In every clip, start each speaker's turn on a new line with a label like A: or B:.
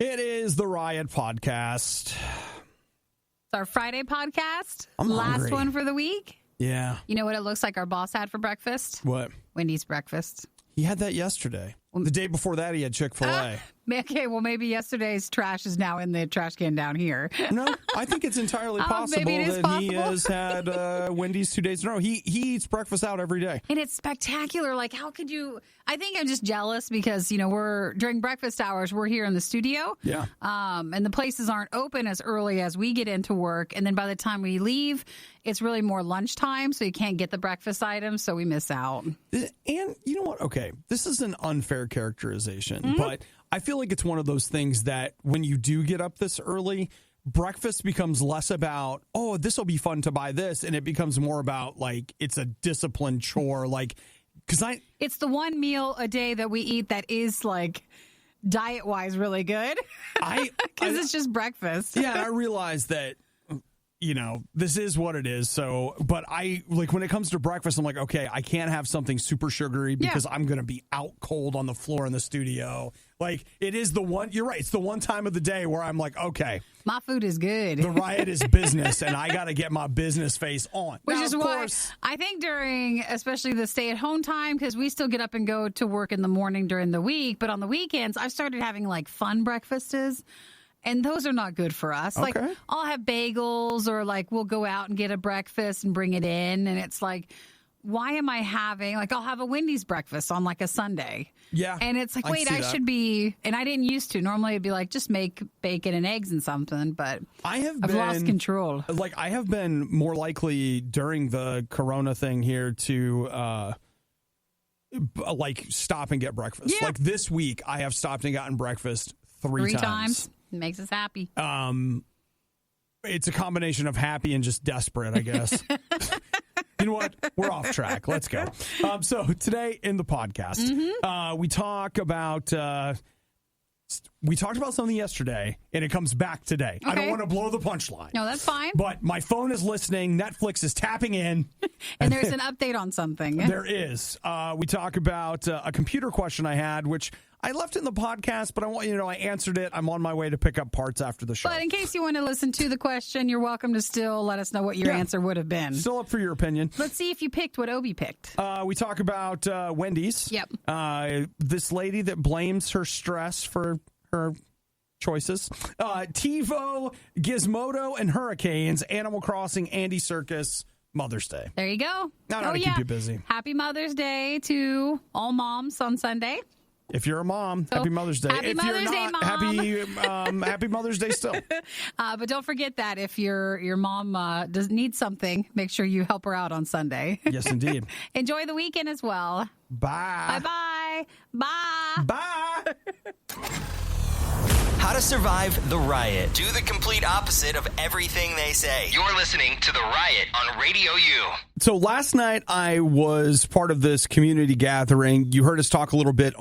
A: It is the RIOT podcast.
B: It's our Friday podcast.
A: I'm
B: Last
A: hungry.
B: one for the week.
A: Yeah.
B: You know what it looks like our boss had for breakfast?
A: What?
B: Wendy's breakfast.
A: He had that yesterday. The day before that, he had Chick-fil-A.
B: Okay, well, maybe yesterday's trash is now in the trash can down here.
A: No, I think it's entirely possible
B: maybe it is
A: that he
B: possible.
A: has had Wendy's 2 days in a row. He eats breakfast out every day.
B: And it's spectacular. Like, how could you? I think I'm just jealous because, we're during breakfast hours, we're here in the studio.
A: Yeah.
B: And the places aren't open as early as we get into work. And then by the time we leave, it's really more lunchtime. So you can't get the breakfast items. So we miss out.
A: And you know what? Okay, this is an unfair characterization, but I feel like it's one of those things that when you do get up this early, breakfast becomes less about, oh, this will be fun to buy this. And it becomes more about like, it's a disciplined chore. Like,
B: It's the one meal a day that we eat that is like diet wise really good. Because it's just breakfast.
A: Yeah, and I realize that, this is what it is. So, but when it comes to breakfast, I'm like, okay, I can't have something super sugary because I'm going to be out cold on the floor in the studio. Like, it is the one, you're right, it's the one time of the day where I'm like, okay.
B: My food is good.
A: The RIOT is business, and I got to get my business face on.
B: Which
A: now,
B: is
A: of
B: why
A: course,
B: I think during, especially the stay-at-home time, because we still get up and go to work in the morning during the week, but on the weekends, I've started having, like, fun breakfasts, and those are not good for us.
A: Okay.
B: Like, I'll have bagels, or, like, we'll go out and get a breakfast and bring it in, and it's like, why am I having, like, I'll have a Wendy's breakfast on, like, a Sunday.
A: Yeah.
B: And it's like, wait, I
A: that.
B: should be, and I didn't used to. Normally it'd be like, just make bacon and eggs and something, but I've lost control.
A: Like, I have been more likely during the Corona thing here to, stop and get breakfast.
B: Yeah.
A: Like, this week, I have stopped and gotten breakfast three times.
B: It makes us happy.
A: It's a combination of happy and just desperate, I guess. You know what? We're off track. Let's go. So today in the podcast, we talk about we talked about something yesterday, and it comes back today.
B: Okay.
A: I don't want to blow the punchline.
B: No, that's fine.
A: But my phone is listening. Netflix is tapping in.
B: And there's an update on something.
A: There is. We talk about a computer question I had, which I left in the podcast, but I want you to know I answered it. I'm on my way to pick up parts after the show.
B: But in case you want to listen to the question, you're welcome to still let us know what your answer would have been.
A: Still up for your opinion.
B: Let's see if you picked what Obi picked.
A: We talk about Wendy's.
B: Yep.
A: This lady that blames her stress for her choices. TiVo, Gizmodo, and Hurricanes, Animal Crossing, Andy Circus, Mother's Day.
B: There you go.
A: Now to keep you busy.
B: Happy Mother's Day to all moms on Sunday.
A: If you're a mom, happy Mother's Day.
B: Happy
A: if
B: Mother's
A: you're
B: Day,
A: not,
B: Mom.
A: happy Mother's Day still.
B: But don't forget that if your mom does need something, make sure you help her out on Sunday.
A: Yes, indeed.
B: Enjoy the weekend as well.
A: Bye.
B: Bye-bye. Bye.
A: Bye.
C: How to survive the riot. Do the complete opposite of everything they say. You're listening to the RIOT on RadioU.
A: So last night I was part of this community gathering. You heard us talk a little bit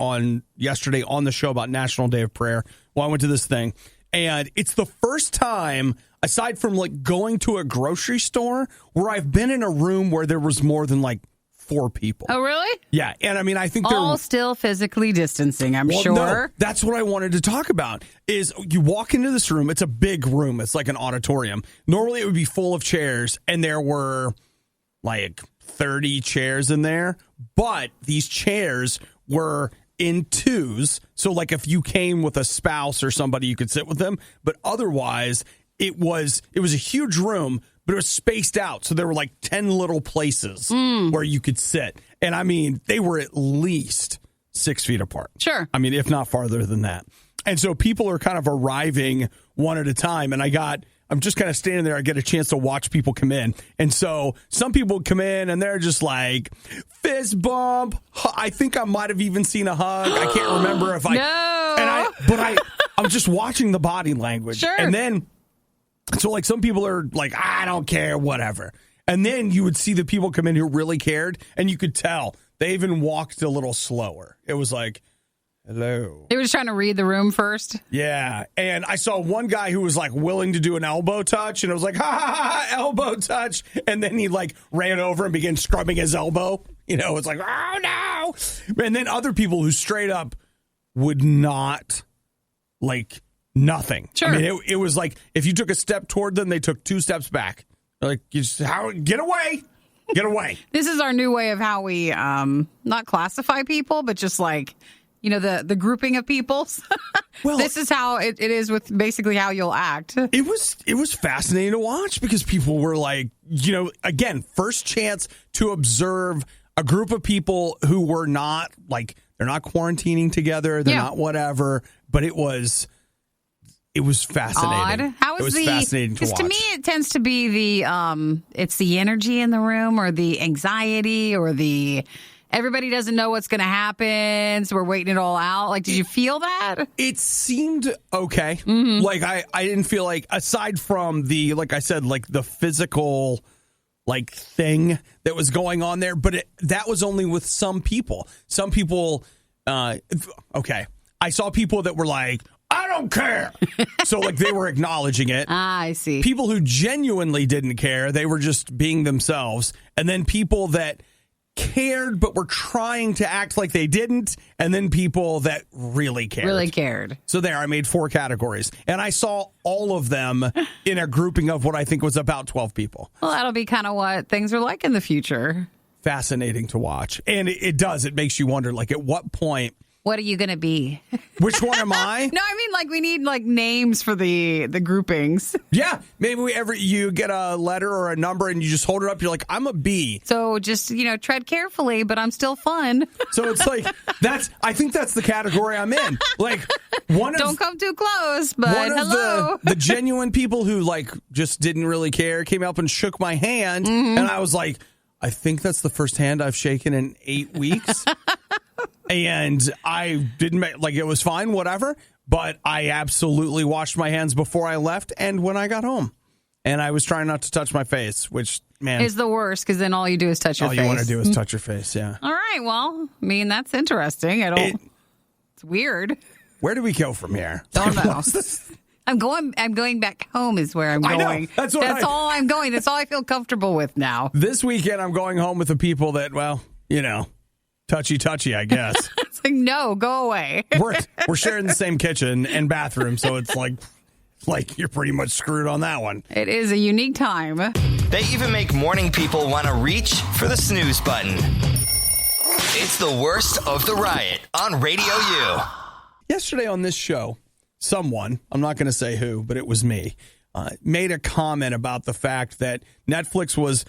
A: yesterday on the show about National Day of Prayer. Well, I went to this thing, and it's the first time, aside from like going to a grocery store, where I've been in a room where there was more than like 4 people.
B: Oh, really?
A: Yeah. And I mean, I think
B: all still physically distancing, I'm sure.
A: No, that's what I wanted to talk about is you walk into this room. It's a big room. It's like an auditorium. Normally it would be full of chairs, and there were like 30 chairs in there. But these chairs were in twos. So like if you came with a spouse or somebody, you could sit with them. But otherwise, it was a huge room, but it was spaced out. So there were like 10 little places where you could sit. And I mean, they were at least 6 feet apart.
B: Sure.
A: I mean, if not farther than that. And so people are kind of arriving one at a time. And I'm just kind of standing there. I get a chance to watch people come in. And so some people come in and they're just like, fist bump. I think I might have even seen a hug. I can't remember if I.
B: No.
A: I'm just watching the body language.
B: Sure.
A: And then, so like some people are like, I don't care, whatever. And then you would see the people come in who really cared. And you could tell they even walked a little slower. It was like, hello.
B: They were just trying to read the room first.
A: Yeah. And I saw one guy who was like willing to do an elbow touch. And I was like, ha, ha, ha, elbow touch. And then he like ran over and began scrubbing his elbow. You know, it's like, oh, no. And then other people who straight up would not nothing.
B: Sure.
A: I mean, it was like if you took a step toward them, they took 2 steps back. Like, get away. Get away.
B: This is our new way of how we not classify people, but just like, the grouping of peoples. Well, this is how it is with basically how you'll act.
A: It was fascinating to watch because people were like, again, first chance to observe a group of people who were not like, they're not quarantining together. They're not whatever, but it was fascinating.
B: Odd. How is
A: fascinating to watch.
B: To me, it tends to be it's the energy in the room or the anxiety or everybody doesn't know what's going to happen, so we're waiting it all out. Like, did you feel that?
A: It seemed okay. Mm-hmm. Like, I didn't feel like, aside from the, like I said, like the physical, like, thing that was going on there, but that was only with some people. Some people, okay. I saw people that were like, I don't care. So, like, they were acknowledging it.
B: I see.
A: People who genuinely didn't care, they were just being themselves. And then people that cared but were trying to act like they didn't, and then people that really cared. So there, I made 4 categories, and I saw all of them in a grouping of what I think was about 12 people.
B: Well, that'll be kind of what things are like in the future.
A: Fascinating to watch, and it makes you wonder, like, at what point,
B: what are you going to be?
A: Which one am I?
B: No, I mean, like, we need, like, names for the groupings.
A: Yeah. Maybe you get a letter or a number and you just hold it up. You're like, I'm a B.
B: So just, tread carefully, but I'm still fun.
A: So it's like, I think that's the category I'm in. Like,
B: don't come too close, but hello.
A: The genuine people who, like, just didn't really care came up and shook my hand. Mm-hmm. And I was like, I think that's the first hand I've shaken in 8 weeks. And I didn't it was fine, whatever. But I absolutely washed my hands before I left and when I got home. And I was trying not to touch my face, which, man,
B: is the worst because then all you do is touch your face.
A: All you want to do is touch your face, yeah.
B: All right, well, I mean, that's interesting. It's weird.
A: Where do we go from here?
B: Don't know. I'm going back home is where I'm going.
A: I know. That's
B: all I'm going. That's all I feel comfortable with now.
A: This weekend, I'm going home with the people that, well, touchy, I guess.
B: It's like, no, go away.
A: We're sharing the same kitchen and bathroom, so it's like you're pretty much screwed on that one.
B: It is a unique time.
C: They even make morning people want to reach for the snooze button. It's the worst of the riot on RadioU.
A: Yesterday on this show, someone, I'm not going to say who, but it was me, made a comment about the fact that Netflix was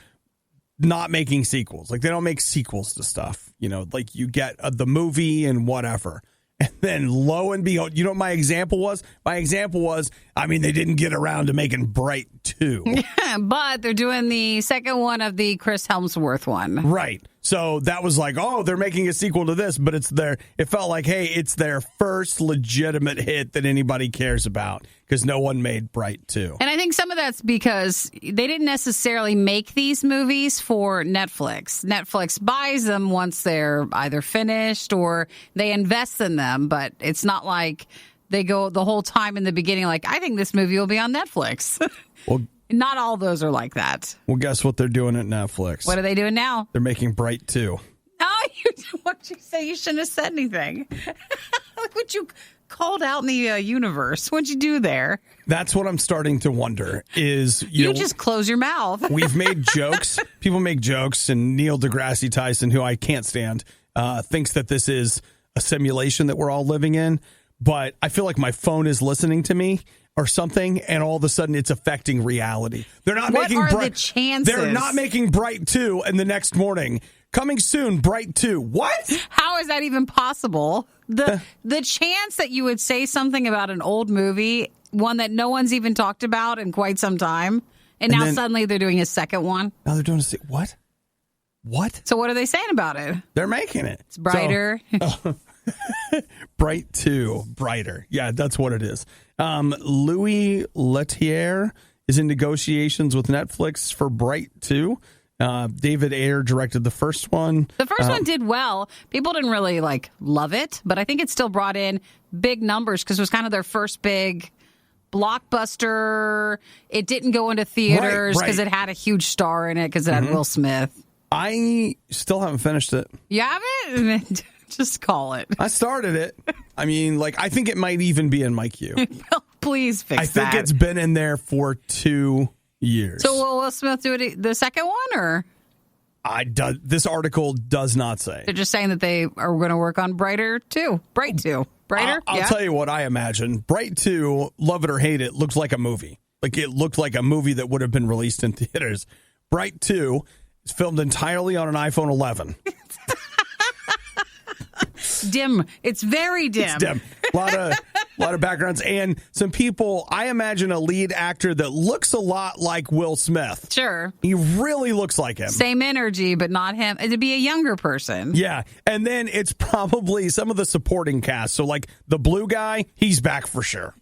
A: not making sequels. Like, they don't make sequels to stuff. Like, you get the movie and whatever. And then lo and behold, you know what my example was? My example was, they didn't get around to making Bright 2.
B: Yeah, but they're doing the second one of the Chris Hemsworth one.
A: Right. So that was like, oh, they're making a sequel to this, but it felt like, hey, it's their first legitimate hit that anybody cares about because no one made Bright 2.
B: And I think some of that's because they didn't necessarily make these movies for Netflix. Netflix buys them once they're either finished or they invest in them, but it's not like they go the whole time in the beginning like, I think this movie will be on Netflix. Well, not all those are like that.
A: Well, guess what they're doing at Netflix?
B: What are they doing now?
A: They're making Bright 2.
B: Oh, what'd you say? You shouldn't have said anything. Look what you called out in the universe. What'd you do there?
A: That's what I'm starting to wonder is,
B: you just close your mouth.
A: We've made jokes. People make jokes, and Neil deGrasse Tyson, who I can't stand, thinks that this is a simulation that we're all living in. But I feel like my phone is listening to me or something, and all of a sudden it's affecting reality. They're not
B: what
A: making
B: are the chances?
A: They're not making Bright 2, and the next morning, coming soon, Bright 2. What?
B: How is that even possible? The chance that you would say something about an old movie, one that no one's even talked about in quite some time, and now suddenly they're doing a second one.
A: Now they're doing what? What?
B: So what are they saying about it?
A: They're making it.
B: It's brighter.
A: Bright 2, brighter. Yeah, that's what it is. Louis Leterrier is in negotiations with Netflix for Bright 2. David Ayer directed the first one.
B: The first one did well. People didn't really love it, but I think it still brought in big numbers because it was kind of their first big blockbuster. It didn't go into theaters because it had a huge star in it because it had Will Smith.
A: I still haven't finished it.
B: You haven't? Just call it.
A: I started it. I think it might even be in my queue.
B: Please fix that.
A: I think it's been in there for 2 years.
B: So will Will Smith do it the second one, or?
A: This article does not say.
B: They're just saying that they are going to work on Bright 2. Brighter?
A: I'll tell you what I imagine. Bright 2, love it or hate it, looks like a movie. Like, it looked like a movie that would have been released in theaters. Bright 2 is filmed entirely on an iPhone 11.
B: Dim. It's very dim.
A: It's dim. A lot of backgrounds. And some people, I imagine a lead actor that looks a lot like Will Smith.
B: Sure.
A: He really looks like him.
B: Same energy, but not him. It'd be a younger person.
A: Yeah. And then it's probably some of the supporting cast. So, like, the blue guy, he's back for sure.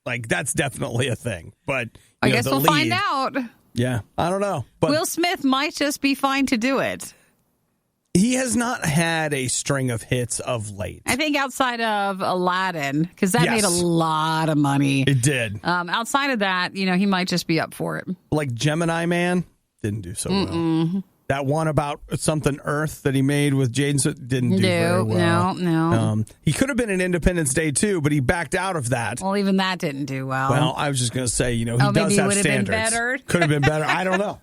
A: Like, that's definitely a thing. But
B: I guess we'll find out.
A: Yeah. I don't know. But
B: Will Smith might just be fine to do it.
A: He has not had a string of hits of late.
B: I think outside of Aladdin, because that made a lot of money.
A: It did.
B: Outside of that, he might just be up for it.
A: Like Gemini Man, didn't do so well. That one about something Earth that he made with Jaden didn't do very well.
B: No.
A: He could have been in Independence Day too, but he backed out of that.
B: Well, even that didn't do well.
A: Well, I was just going to say, he does
B: maybe
A: have
B: would have
A: standards.
B: been better.
A: Could have been better. I don't know.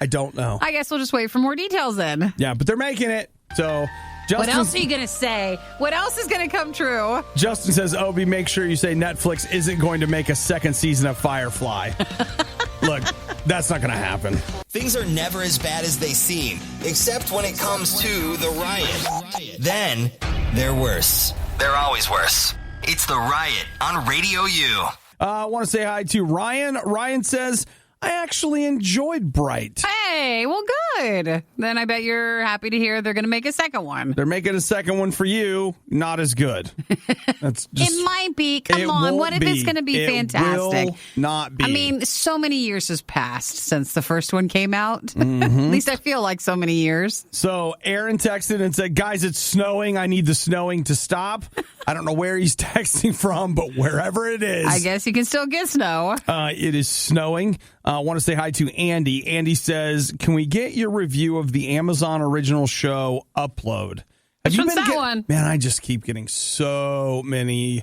A: I don't know.
B: I guess we'll just wait for more details then.
A: Yeah, but they're making it. So,
B: what else are you going to say? What else is going to come true?
A: Justin says, Obi, make sure you say Netflix isn't going to make a second season of Firefly. Look, that's not going to happen.
C: Things are never as bad as they seem, except when it comes to the riot. Then, they're worse. They're always worse. It's the Riot on Radio U.
A: I want to say hi to Ryan. Ryan says, I actually enjoyed Bright.
B: Hey, well, good. Then I bet you're happy to hear they're going to make a second one.
A: They're making a second one for you. Not as good. That's just,
B: it might be. Come on. What if it's going to be fantastic?
A: Will not be.
B: I mean, so many years has passed since the first one came out. Mm-hmm. At least I feel like so many years.
A: So Aaron texted and said, guys, it's snowing. I need the snowing to stop. I don't know where he's texting from, but wherever it is.
B: I guess you can still get snow.
A: It is snowing. I want to say hi to Andy. Andy says, can we get your review of the Amazon original show Upload?
B: Which one's that one?
A: Man, I just keep getting so many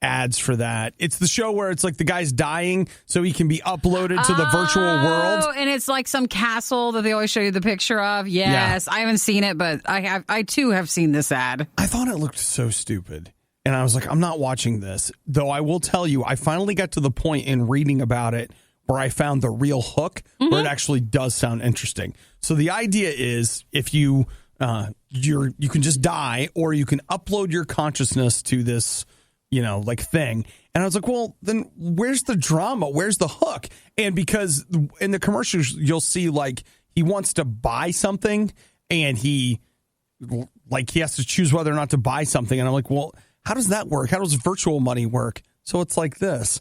A: ads for that. It's the show where it's like the guy's dying so he can be uploaded to the virtual world.
B: Oh, and it's like some castle that they always show you the picture of. Yes, yeah. I haven't seen it, but I too have seen this ad.
A: I thought it looked so stupid. And I was like, I'm not watching this. Though I will tell you, I finally got to the point in reading about it where I found the real hook, where it actually does sound interesting. So the idea is if you can just die, or you can upload your consciousness to this, like thing. And I was like, well, then where's the drama? Where's the hook? And because in the commercials, you'll see like he wants to buy something and he has to choose whether or not to buy something. And I'm like, well, how does that work? How does virtual money work? So it's like this.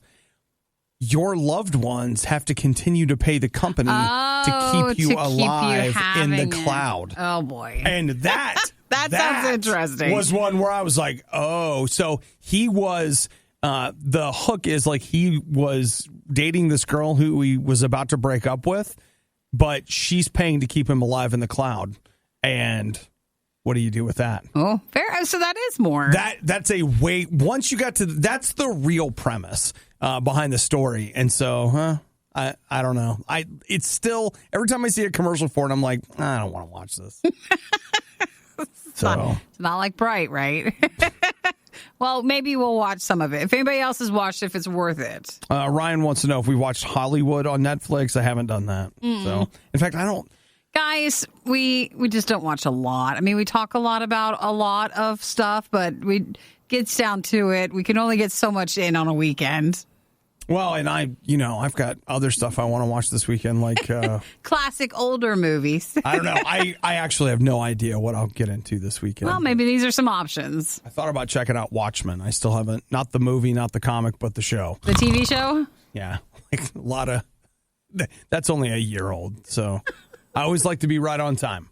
A: Your loved ones have to continue to pay the company to keep you alive in the cloud.
B: Oh, boy.
A: And that
B: sounds interesting.
A: Was one where I was like, oh, so he was, the hook is like he was dating this girl who he was about to break up with, but she's paying to keep him alive in the cloud. And what do you do with that?
B: Oh, fair. So that is more.
A: That's a way. Once you got to, that's the real premise behind the story. And so, I don't know. It's still, every time I see a commercial for it, I'm like, I don't want to watch this.
B: It's not like Bright, right? Well, maybe we'll watch some of it. If anybody else has watched it, if it's worth it.
A: Ryan wants to know if we watched Hollywood on Netflix. I haven't done that. So, in fact, I don't.
B: Guys, we just don't watch a lot. I mean, we talk a lot about a lot of stuff, but gets down to it. We can only get so much in on a weekend.
A: Well, and I've got other stuff I want to watch this weekend, like
B: classic older movies.
A: I don't know. I actually have no idea what I'll get into this weekend.
B: Well, maybe these are some options.
A: I thought about checking out Watchmen. I still haven't, not the movie, not the comic, but the show.
B: The TV show?
A: Yeah. Like a lot of, that's only a year old, so I always like to be right on time.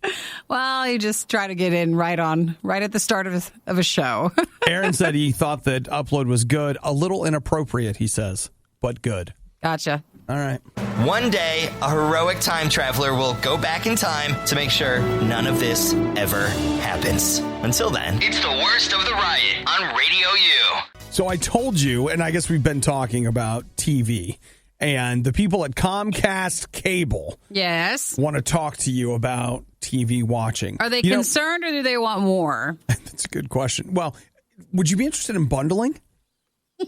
B: Well, you just try to get in right at the start of a show.
A: Aaron said he thought that Upload was good. A little inappropriate, he says, but good.
B: Gotcha.
A: All right.
C: One day, a heroic time traveler will go back in time to make sure none of this ever happens. Until then, it's the worst of the riot on Radio U.
A: So I told you, and I guess we've been talking about TV, and the people at Comcast Cable want to talk to you about TV watching.
B: Are they concerned or do they want more?
A: That's a good question. Well, would you be interested in bundling?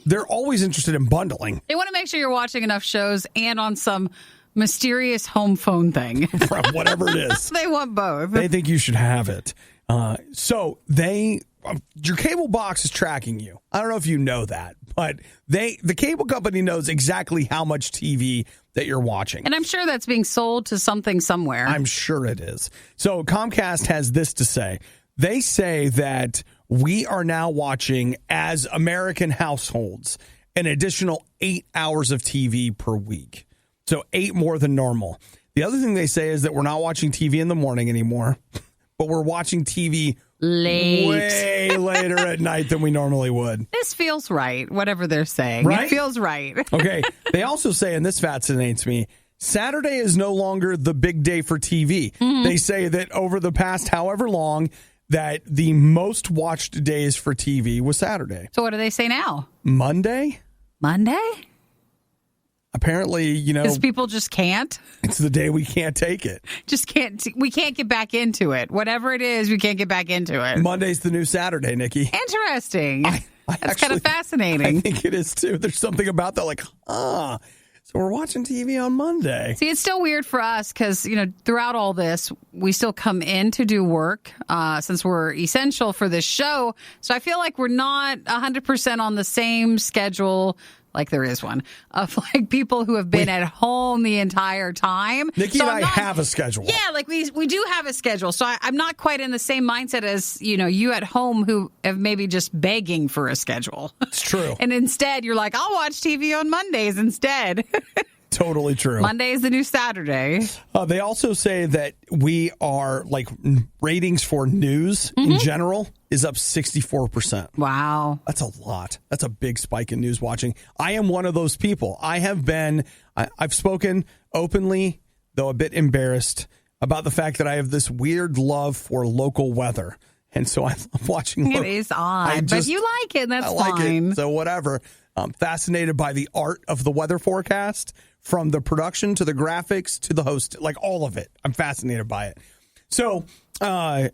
A: They're always interested in bundling.
B: They want to make sure you're watching enough shows and on some mysterious home phone thing.
A: Whatever it is.
B: They want both.
A: They think you should have it. Your cable box is tracking you. I don't know if you know that, but the cable company knows exactly how much TV that you're watching.
B: And I'm sure that's being sold to something somewhere.
A: I'm sure it is. So Comcast has this to say. They say that we are now watching, as American households, an additional 8 hours of TV per week. So 8 more than normal. The other thing they say is that we're not watching TV in the morning anymore, but we're watching TV way later at night than we normally would.
B: This feels right, whatever they're saying.
A: Right?
B: It feels right.
A: Okay. They also say, and this fascinates me, Saturday is no longer the big day for TV. Mm-hmm. They say that over the past however long, that the most watched days for TV was Saturday.
B: So what do they say now?
A: Monday? Apparently,
B: because people just can't.
A: It's the day we can't take it.
B: We can't get back into it. Whatever it is, we can't get back into it.
A: Monday's the new Saturday, Nikki.
B: Interesting. That's kind of fascinating.
A: I think it is too. There's something about that, so we're watching TV on Monday.
B: See, it's still weird for us because, throughout all this, we still come in to do work since we're essential for this show. So I feel like we're not 100% on the same schedule, like there is one, of people who have been at home the entire time.
A: Nikki and I have a schedule.
B: Yeah, we do have a schedule. So I'm not quite in the same mindset as, you at home who have maybe just begging for a schedule.
A: It's true.
B: And instead you're like, I'll watch TV on Mondays instead.
A: Totally true.
B: Monday is the new Saturday.
A: They also say that we are, ratings for news in general is up 64%.
B: Wow.
A: That's a lot. That's a big spike in news watching. I am one of those people. I've spoken openly, though a bit embarrassed, about the fact that I have this weird love for local weather. And so I love watching.
B: It is odd, but you like it. That's fine.
A: So whatever. I'm fascinated by the art of the weather forecast, from the production to the graphics to the host, all of it. I'm fascinated by it. So I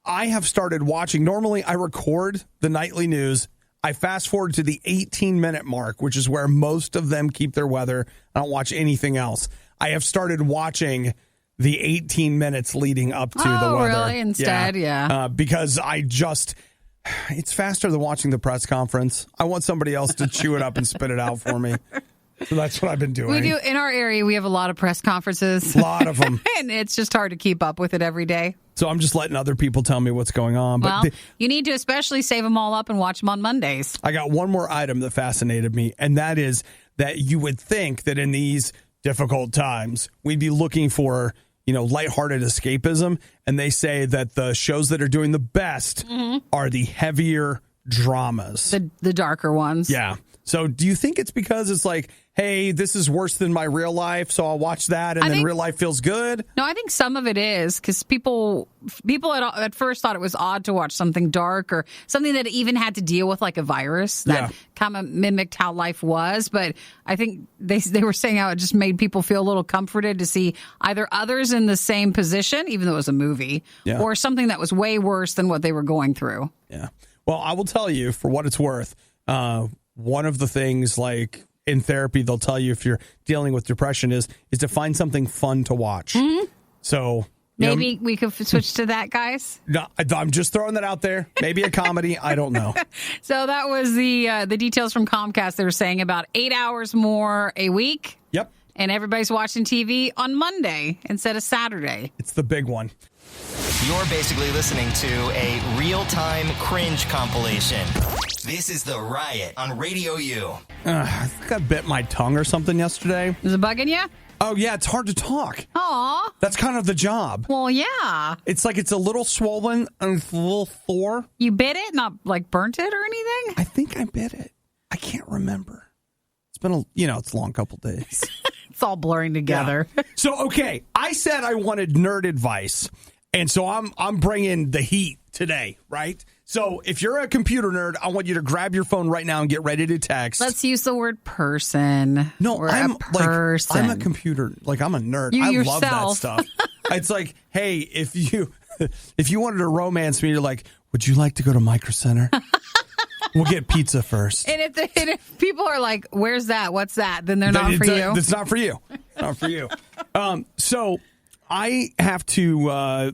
A: have started watching. Normally I record the nightly news. I fast forward to the 18-minute mark, which is where most of them keep their weather. I don't watch anything else. I have started watching the 18 minutes leading up to the weather.
B: Oh, really? Instead, yeah.
A: Because it's faster than watching the press conference. I want somebody else to chew it up and spit it out for me. So that's what I've been doing.
B: We do. In our area, we have a lot of press conferences.
A: A lot of them.
B: And it's just hard to keep up with it every day.
A: So I'm just letting other people tell me what's going on. But
B: you need to especially save them all up and watch them on Mondays.
A: I got one more item that fascinated me, and that is that you would think that in these difficult times, we'd be looking for, lighthearted escapism. And they say that the shows that are doing the best are the heavier dramas.
B: The darker ones.
A: Yeah. So do you think it's because it's hey, this is worse than my real life, so I'll watch that, and then real life feels good?
B: No, I think some of it is because people at first thought it was odd to watch something dark or something that even had to deal with a virus that kind of mimicked how life was. But I think they were saying how it just made people feel a little comforted to see either others in the same position, even though it was a movie, or something that was way worse than what they were going through.
A: Yeah. Well, I will tell you, for what it's worth, one of the things in therapy they'll tell you if you're dealing with depression is to find something fun to watch. Mm-hmm. So
B: maybe we could switch to that, guys.
A: No, I'm just throwing that out there. Maybe a comedy. I don't know.
B: So that was the details from Comcast. They were saying about 8 hours more a week.
A: Yep.
B: And everybody's watching TV on Monday instead of Saturday.
A: It's the big one.
C: You're basically listening to a real-time cringe compilation. This is The Riot on RadioU.
A: I think I bit my tongue or something yesterday.
B: Is it bugging you?
A: Oh, yeah, it's hard to talk.
B: Aw.
A: That's kind of the job.
B: Well, yeah.
A: It's it's a little swollen and it's a little sore.
B: You bit it? Not burnt it or anything?
A: I think I bit it. I can't remember. It's been it's a long couple days.
B: It's all blurring together.
A: Yeah. So, okay, I said I wanted nerd advice. And so I'm bringing the heat today, right? So if you're a computer nerd, I want you to grab your phone right now and get ready to text.
B: Let's use the word person.
A: No,
B: We're
A: I'm
B: a person.
A: I'm a computer. Like, I'm a nerd.
B: You
A: I
B: yourself.
A: love that stuff. It's like, hey, if you wanted to romance me, you're like, would you like to go to Micro Center? We'll get pizza first.
B: And if people are like, where's that? What's that? Then they're not for you.
A: It's not for you. Not for you. So I have to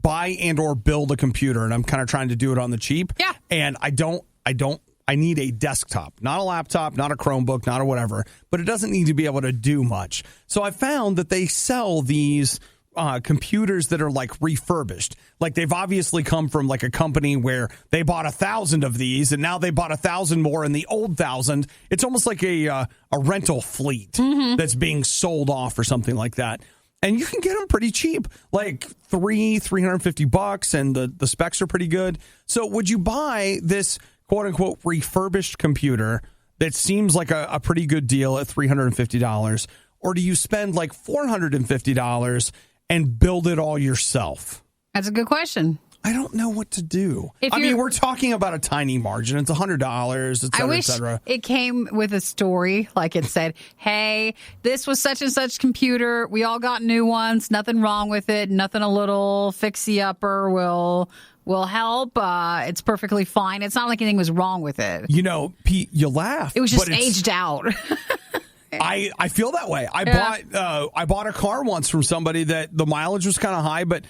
A: buy and or build a computer, and I'm kind of trying to do it on the cheap.
B: Yeah.
A: And I need a desktop, not a laptop, not a Chromebook, not a whatever, but it doesn't need to be able to do much. So I found that they sell these computers that are like refurbished. Like, they've obviously come from like a company where they bought 1,000 of these and now they bought 1,000 more in the old 1,000. It's almost like a rental fleet that's being sold off or something like that. And you can get them pretty cheap, like $350, and the specs are pretty good. So would you buy this quote unquote refurbished computer that seems like a pretty good deal at $350? Or do you spend like $450 and build it all yourself?
B: That's a good question.
A: I don't know what to do. I mean, we're talking about a tiny margin. It's $100, et cetera,
B: I wish
A: et cetera.
B: it came with a story, like it said, hey, this was such and such computer. We all got new ones. Nothing wrong with it. Nothing a little fixie-upper will help. It's perfectly fine. It's not like anything was wrong with it.
A: You know, Pete, you laugh.
B: It was just aged out.
A: I feel that way. I bought a car once from somebody that the mileage was kind of high, but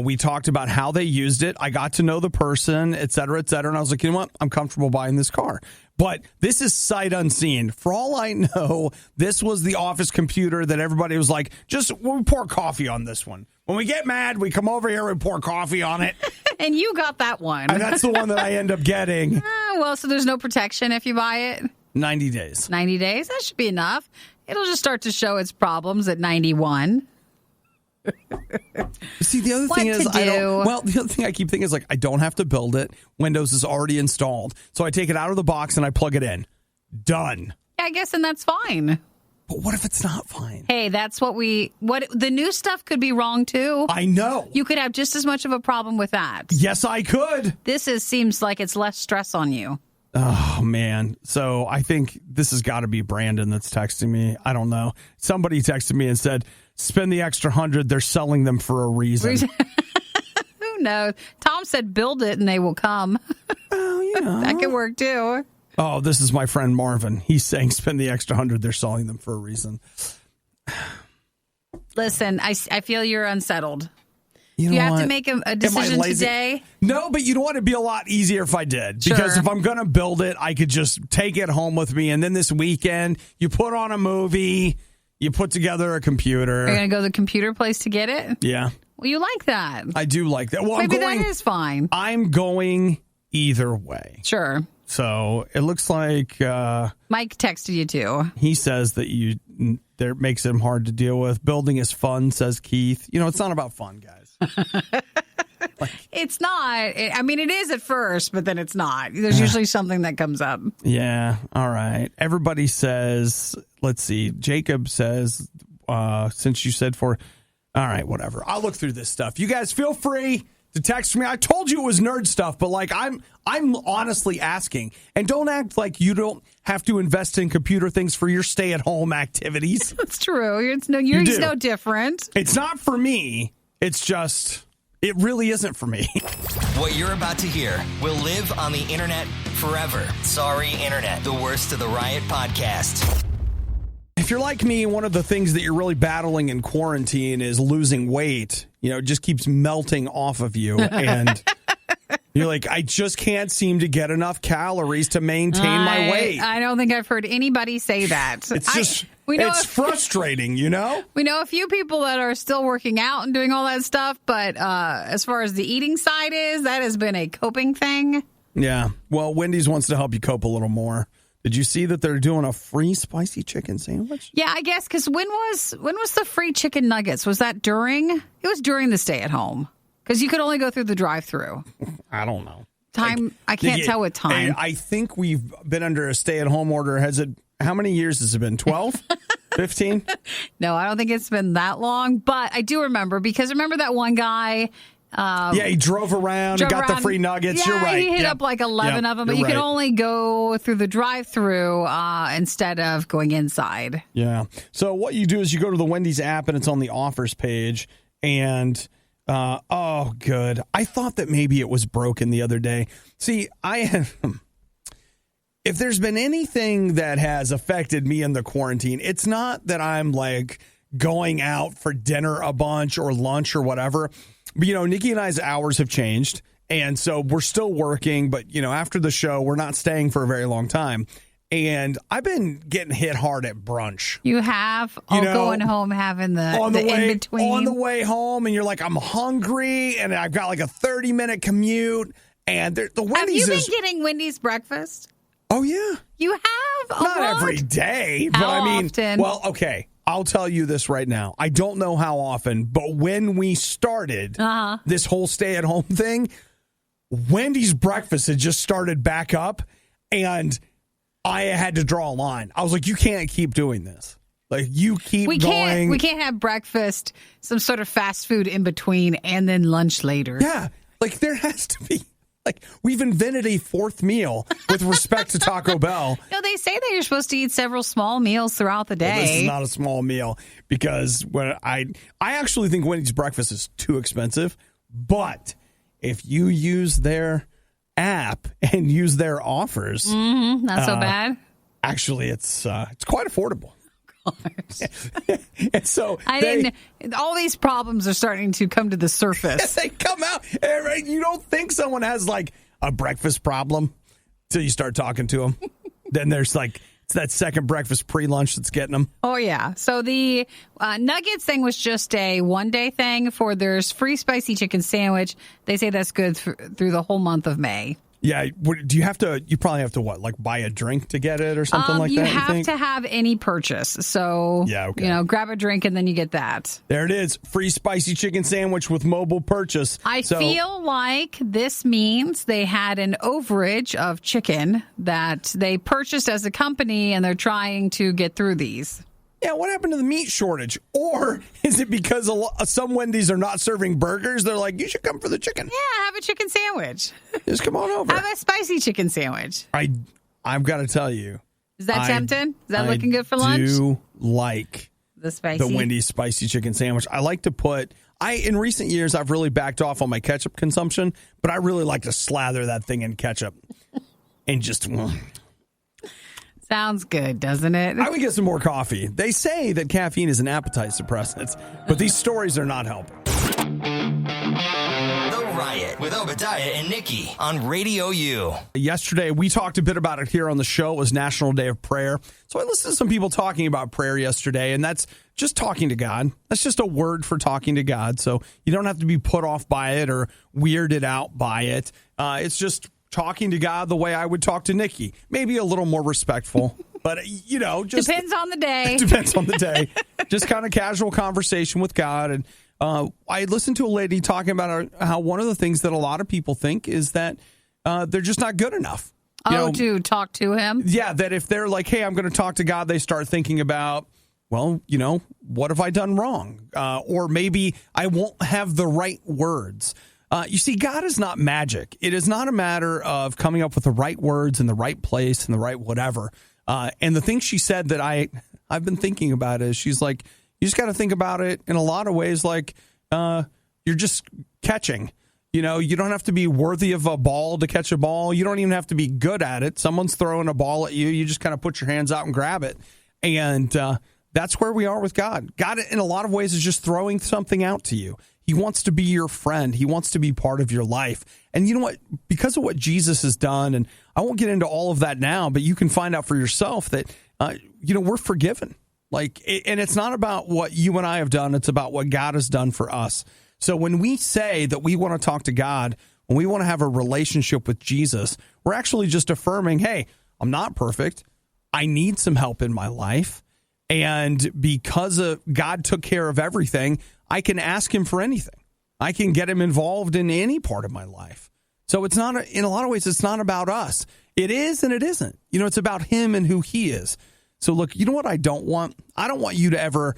A: we talked about how they used it. I got to know the person, et cetera, and I was like, you know what? I'm comfortable buying this car. But this is sight unseen. For all I know, this was the office computer that everybody was like, we pour coffee on this one. When we get mad, we come over here and pour coffee on it.
B: And you got that one.
A: And that's the one that I end up getting.
B: So there's no protection if you buy it?
A: 90 days.
B: 90 days? That should be enough. It'll just start to show its problems at 91.
A: See, the other thing is, the other thing I keep thinking is, like, I don't have to build it. Windows is already installed. So I take it out of the box and I plug it in. Done.
B: Yeah, I guess, and that's fine.
A: But what if it's not fine?
B: Hey, that's what the new stuff could be wrong too.
A: I know.
B: You could have just as much of a problem with that.
A: Yes, I could.
B: Seems like it's less stress on you.
A: Oh, man. So I think this has got to be Brandon that's texting me. I don't know. Somebody texted me and said, spend the extra $100. They're selling them for a reason.
B: Who knows? Tom said, build it and they will come.
A: Oh, you know.
B: That could work too.
A: Oh, this is my friend Marvin. He's saying spend the extra $100. They're selling them for a reason.
B: Listen, I feel you're unsettled.
A: You
B: have to make a decision today?
A: No, but you know what? It'd be a lot easier if I did. Because if I'm going to build it, I could just take it home with me. And then this weekend, you put on a movie, you put together a computer.
B: Are you going to go to the computer place to get it?
A: Yeah.
B: Well, you like that.
A: I do like that. Well,
B: maybe that is fine.
A: I'm going either way.
B: Sure.
A: So it looks like
B: Mike texted you too.
A: He says that that makes him hard to deal with. Building is fun, says Keith. You know, it's not about fun, guys.
B: It's not. I mean, it is at first, but then it's not. There's usually something that comes up.
A: Yeah. All right. Everybody says, let's see. Jacob says, since you said all right, whatever. I'll look through this stuff. You guys feel free to text me. I told you it was nerd stuff, but like I'm honestly asking. And don't act like you don't have to invest in computer things for your stay-at-home activities.
B: That's true. You're no different.
A: It's not for me. It's just, it really isn't for me.
C: What you're about to hear will live on the internet forever. Sorry, internet. The worst of the Riot podcast.
A: If you're like me, one of the things that you're really battling in quarantine is losing weight. You know, it just keeps melting off of you. And you're like, I just can't seem to get enough calories to maintain my weight.
B: I don't think I've heard anybody say that.
A: It's just, it's frustrating, you know?
B: We know a few people that are still working out and doing all that stuff. But as far as the eating side that has been a coping thing.
A: Yeah. Well, Wendy's wants to help you cope a little more. Did you see that they're doing a free spicy chicken sandwich?
B: Yeah, I guess, because when was the free chicken nuggets? Was that during? It was during the stay at home, because you could only go through the drive-through.
A: I don't know.
B: I can't tell what time.
A: I think we've been under a stay-at-home order. How many years has it been? 12? 15?
B: No, I don't think it's been that long. But I do remember, because remember that one guy
A: he drove around and got the free nuggets.
B: Yeah,
A: you're right.
B: He hit up like 11 of them, but you can only go through the drive-through instead of going inside.
A: Yeah. So what you do is you go to the Wendy's app and it's on the offers page. And, good. I thought that maybe it was broken the other day. See, if there's been anything that has affected me in the quarantine, it's not that I'm like going out for dinner a bunch or lunch or whatever. But, Nikki and I's hours have changed. And so we're still working. But, after the show, we're not staying for a very long time. And I've been getting hit hard at brunch.
B: You have? Going home, having the in-between.
A: On the way home, and you're like, I'm hungry, and I've got like a 30-minute commute. And the Wendy's
B: Have you been getting Wendy's breakfast?
A: Oh, yeah.
B: You have?
A: Not every day, but
B: How often?
A: Well, okay. I'll tell you this right now. I don't know how often, but when we started this whole stay-at-home thing, Wendy's breakfast had just started back up, and I had to draw a line. I was like, you can't keep doing this. Like, you keep going.
B: We can't have breakfast, some sort of fast food in between, and then lunch later.
A: Yeah. Like, there has to be. Like, we've invented a fourth meal with respect to Taco Bell.
B: No, they say that you're supposed to eat several small meals throughout the day.
A: Well, this is not a small meal because when I actually think Wendy's breakfast is too expensive. But if you use their app and use their offers,
B: not so bad.
A: Actually, it's quite affordable. And so
B: all these problems are starting to come to the surface.
A: They come out. Right? You don't think someone has like a breakfast problem till you start talking to them. Then there's like it's that second breakfast pre-lunch that's getting them.
B: Oh, yeah. So the nuggets thing was just a one-day thing. There's free spicy chicken sandwich. They say that's good through the whole month of May.
A: Yeah. Do you have to? You probably have to what? Like buy a drink to get it or something like that?
B: You have to have any purchase. So grab a drink and then you get that.
A: There it is. Free spicy chicken sandwich with mobile purchase.
B: I feel like this means they had an overage of chicken that they purchased as a company and they're trying to get through these.
A: Yeah, what happened to the meat shortage? Or is it because some Wendy's are not serving burgers? They're like, you should come for the chicken.
B: Yeah, have a chicken sandwich.
A: Just come on over.
B: Have a spicy chicken sandwich.
A: I've got to tell you.
B: Is that tempting? Is that looking good for lunch?
A: I do like
B: the
A: Wendy's spicy chicken sandwich. I like to put... in recent years, I've really backed off on my ketchup consumption, but I really like to slather that thing in ketchup and just...
B: Sounds good, doesn't it?
A: I would get some more coffee. They say that caffeine is an appetite suppressant, but these stories are not helping.
C: The Riot with Obadiah and Nikki on RadioU.
A: Yesterday, we talked a bit about it here on the show. It was National Day of Prayer. So I listened to some people talking about prayer yesterday, and that's just talking to God. That's just a word for talking to God. So you don't have to be put off by it or weirded out by it. It's just talking to God the way I would talk to Nikki. Maybe a little more respectful, but, just...
B: Depends on the day.
A: Depends on the day. Just kind of casual conversation with God. And I listened to a lady talking about how one of the things that a lot of people think is that they're just not good enough.
B: To talk to him?
A: Yeah, that if they're like, hey, I'm going to talk to God, they start thinking about, well, what have I done wrong? Or maybe I won't have the right words. You see, God is not magic. It is not a matter of coming up with the right words in the right place and the right whatever. And the thing she said that I've been thinking about is she's like, you just got to think about it in a lot of ways like you're just catching. You don't have to be worthy of a ball to catch a ball. You don't even have to be good at it. Someone's throwing a ball at you. You just kind of put your hands out and grab it. And that's where we are with God. God, in a lot of ways, is just throwing something out to you. He wants to be your friend. He wants to be part of your life. And you know what? Because of what Jesus has done, and I won't get into all of that now, but you can find out for yourself that, we're forgiven. And it's not about what you and I have done. It's about what God has done for us. So when we say that we want to talk to God, when we want to have a relationship with Jesus, we're actually just affirming, hey, I'm not perfect. I need some help in my life. And because God took care of everything, I can ask him for anything. I can get him involved in any part of my life. So it's not, in a lot of ways, it's not about us. It is and it isn't. It's about him and who he is. So look, you know what I don't want? I don't want you to ever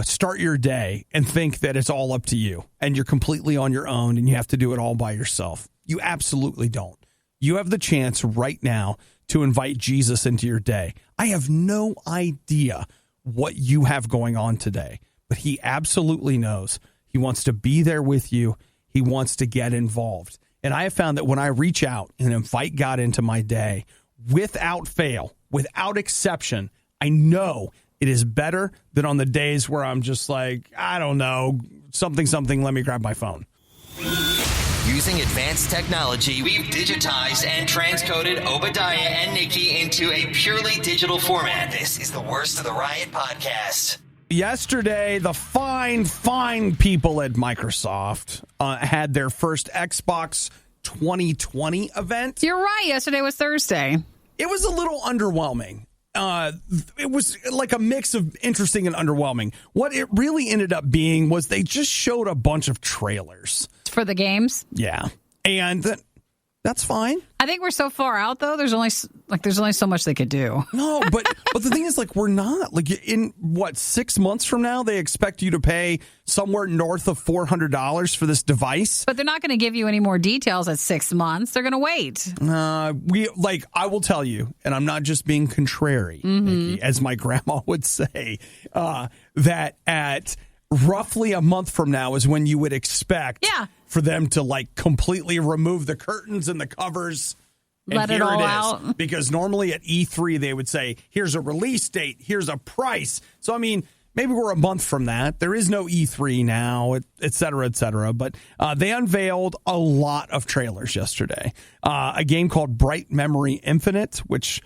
A: start your day and think that it's all up to you and you're completely on your own and you have to do it all by yourself. You absolutely don't. You have the chance right now to invite Jesus into your day. I have no idea what you have going on today, but he absolutely knows. He wants to be there with you. He wants to get involved. And I have found that when I reach out and invite God into my day, without fail, without exception, I know it is better than on the days where I'm just like, I don't know, something, let me grab my phone.
C: Using advanced technology, we've digitized and transcoded Obadiah and Nikki into a purely digital format. This is the Worst of the Riot podcast.
A: Yesterday, the fine people at Microsoft had their first Xbox 2020 event.
B: You're right. Yesterday was Thursday.
A: It was a little underwhelming. It was like a mix of interesting and underwhelming. What it really ended up being was they just showed a bunch of trailers.
B: For the games?
A: Yeah. And that's fine.
B: I think we're so far out, though. There's only so much they could do.
A: No, but the thing is, like, we're not. Like, in, 6 months from now, they expect you to pay somewhere north of $400 for this device.
B: But they're not going to give you any more details at 6 months. They're going to wait.
A: I will tell you, and I'm not just being contrary, Nikki, as my grandma would say, that at roughly a month from now is when you would expect for them to like completely remove the curtains and the covers.
B: Let it all out.
A: Because normally at E3 they would say, here's a release date, here's a price. So, I mean, maybe we're a month from that. There is no E3 now, et cetera, et cetera. But they unveiled a lot of trailers yesterday. A game called Bright Memory Infinite, which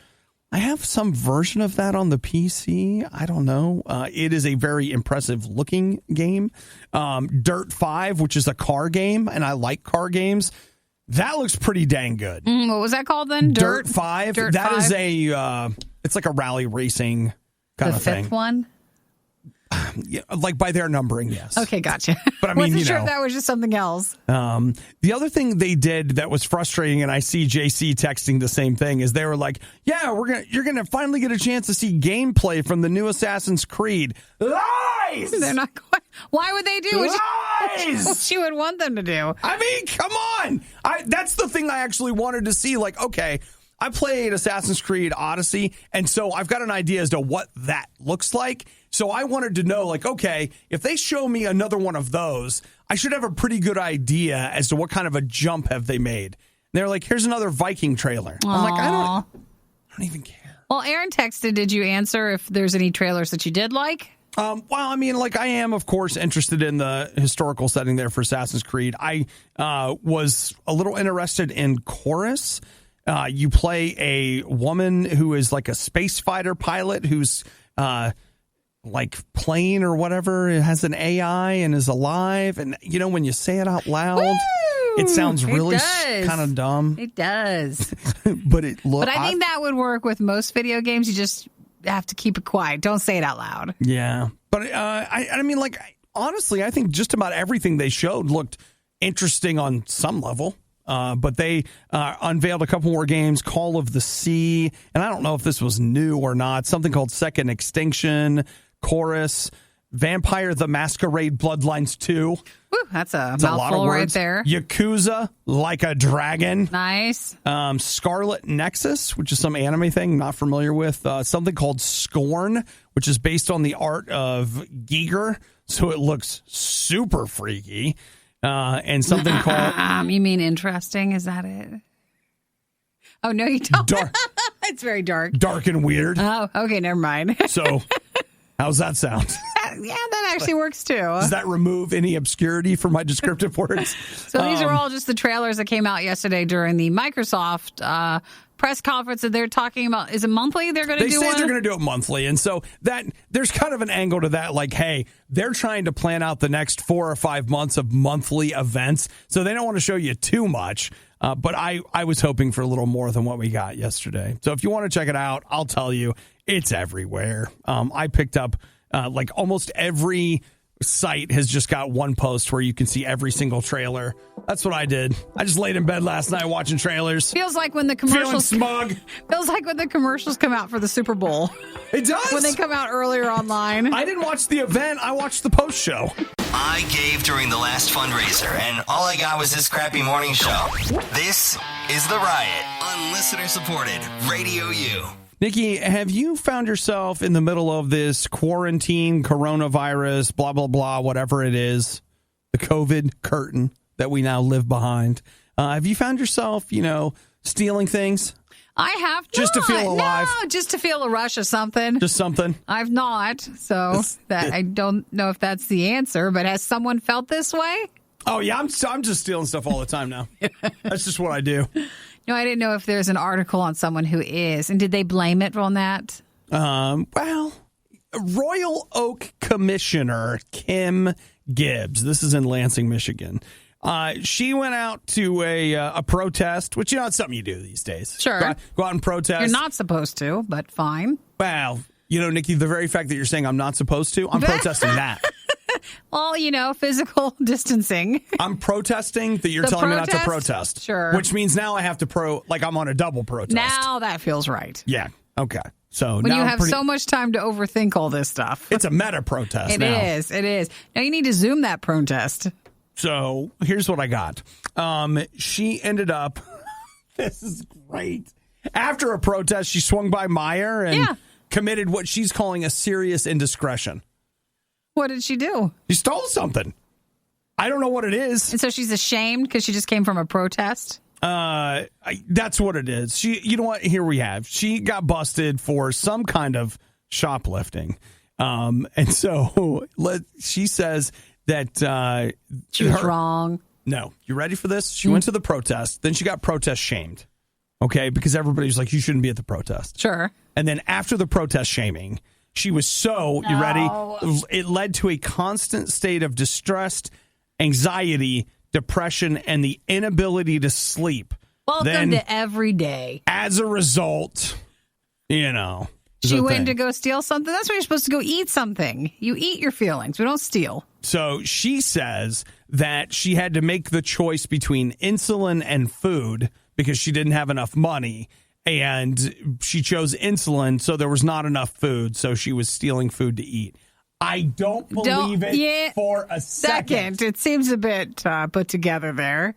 A: I have some version of that on the PC. I don't know. It is a very impressive looking game. Dirt 5, which is a car game, and I like car games. That looks pretty dang good.
B: What was that called then?
A: Dirt 5. That is it's like a rally racing kind of thing.
B: The fifth one?
A: Yeah, like by their numbering, yes.
B: Okay, gotcha.
A: But I mean,
B: wasn't sure if that was just something else.
A: The other thing they did that was frustrating, and I see JC texting the same thing, is they were like, "Yeah, you're gonna finally get a chance to see gameplay from the new Assassin's Creed." Lies.
B: They're not quite. Why would they do
A: Lies.
B: what you would want them to do?
A: I mean, come on. That's the thing I actually wanted to see. Like, okay, I played Assassin's Creed Odyssey, and so I've got an idea as to what that looks like. So I wanted to know, like, okay, if they show me another one of those, I should have a pretty good idea as to what kind of a jump have they made. And they're like, here's another Viking trailer.
B: Aww.
A: I'm like, I don't even care.
B: Well, Aaron texted, did you answer if there's any trailers that you did like?
A: Well, I mean, like, I am, of course, interested in the historical setting there for Assassin's Creed. I was a little interested in Chorus. You play a woman who is like a space fighter pilot who's like plane or whatever. It has an AI and is alive. And, you know, when you say it out loud, it sounds really kind of dumb.
B: It does.
A: But it looks.
B: But I think that would work with most video games. You just have to keep it quiet. Don't say it out loud.
A: Yeah. But I mean, like, honestly, I think just about everything they showed looked interesting on some level. But they unveiled a couple more games, Call of the Sea, and I don't know if this was new or not, something called Second Extinction, Chorus, Vampire the Masquerade Bloodlines 2.
B: Woo, that's a mouthful right there.
A: Yakuza, Like a Dragon.
B: Nice.
A: Scarlet Nexus, which is some anime thing, not familiar with. Something called Scorn, which is based on the art of Giger, so it looks super freaky. And something called...
B: You mean interesting? Is that it? Oh, no, you don't. It's very dark.
A: Dark and weird.
B: Oh, okay, never mind.
A: So, how's that sound?
B: Yeah, that actually works too.
A: Does that remove any obscurity from my descriptive words?
B: So these are all just the trailers that came out yesterday during the Microsoft press conference that they're talking about. Is it monthly they're going to do?
A: They say they're going to do it monthly. And so that there's kind of an angle to that. Like, hey, they're trying to plan out the next 4 or 5 months of monthly events. So they don't want to show you too much. But I was hoping for a little more than what we got yesterday. So if you want to check it out, I'll tell you, it's everywhere. I picked up like almost every site has just got one post where you can see every single trailer. That's what I did. I just laid in bed last night watching trailers.
B: Feels like when the
A: Feeling
B: commercials
A: smug.
B: Feels like when the commercials come out for the Super Bowl.
A: It does.
B: When they come out earlier online.
A: I didn't watch the event. I watched the post show.
C: I gave during the last fundraiser, and all I got was this crappy morning show. This is The Riot on listener-supported RadioU.
A: Nikki, have you found yourself in the middle of this quarantine, coronavirus, blah, blah, blah, whatever it is, the COVID curtain that we now live behind? Have you found yourself, stealing things?
B: I have not.
A: Just to feel alive?
B: No, just to feel a rush of something.
A: Just something?
B: I've not. So I don't know if that's the answer, but has someone felt this way?
A: Oh, yeah. I'm just stealing stuff all the time now. That's just what I do.
B: No, I didn't know if there's an article on someone who is. And did they blame it on that?
A: Well, Royal Oak Commissioner Kim Gibbs, this is in Lansing, Michigan. She went out to a protest, which, it's something you do these days.
B: Sure.
A: Go out and protest.
B: You're not supposed to, but fine.
A: Well, Nikki, the very fact that you're saying I'm not supposed to, I'm protesting that.
B: Well, physical distancing.
A: I'm protesting that you're telling me not to protest.
B: Sure.
A: Which means now I have to I'm on a double protest.
B: Now that feels right.
A: Yeah. Okay. So
B: when
A: now
B: you have so much time to overthink all this stuff.
A: It's a meta protest
B: It
A: now.
B: is. Now you need to Zoom that protest.
A: So here's what I got. She ended up, this is great. After a protest, she swung by Meyer and committed what she's calling a serious indiscretion.
B: What did she do?
A: She stole something. I don't know what it is.
B: And so she's ashamed because she just came from a protest?
A: That's what it is. You know what? Here we have. She got busted for some kind of shoplifting. And so she says that
B: she was wrong.
A: No. You ready for this? She went to the protest. Then she got protest shamed. Okay? Because everybody's like, you shouldn't be at the protest.
B: Sure.
A: And then after the protest shaming, she was you ready? It led to a constant state of distress, anxiety, depression, and the inability to sleep.
B: Welcome to every day.
A: As a result,
B: she went to go steal something. That's why you're supposed to go eat something. You eat your feelings. We don't steal.
A: So she says that she had to make the choice between insulin and food because she didn't have enough money. And she chose insulin, so there was not enough food, so she was stealing food to eat. I don't believe it for a second.
B: It seems a bit put together there.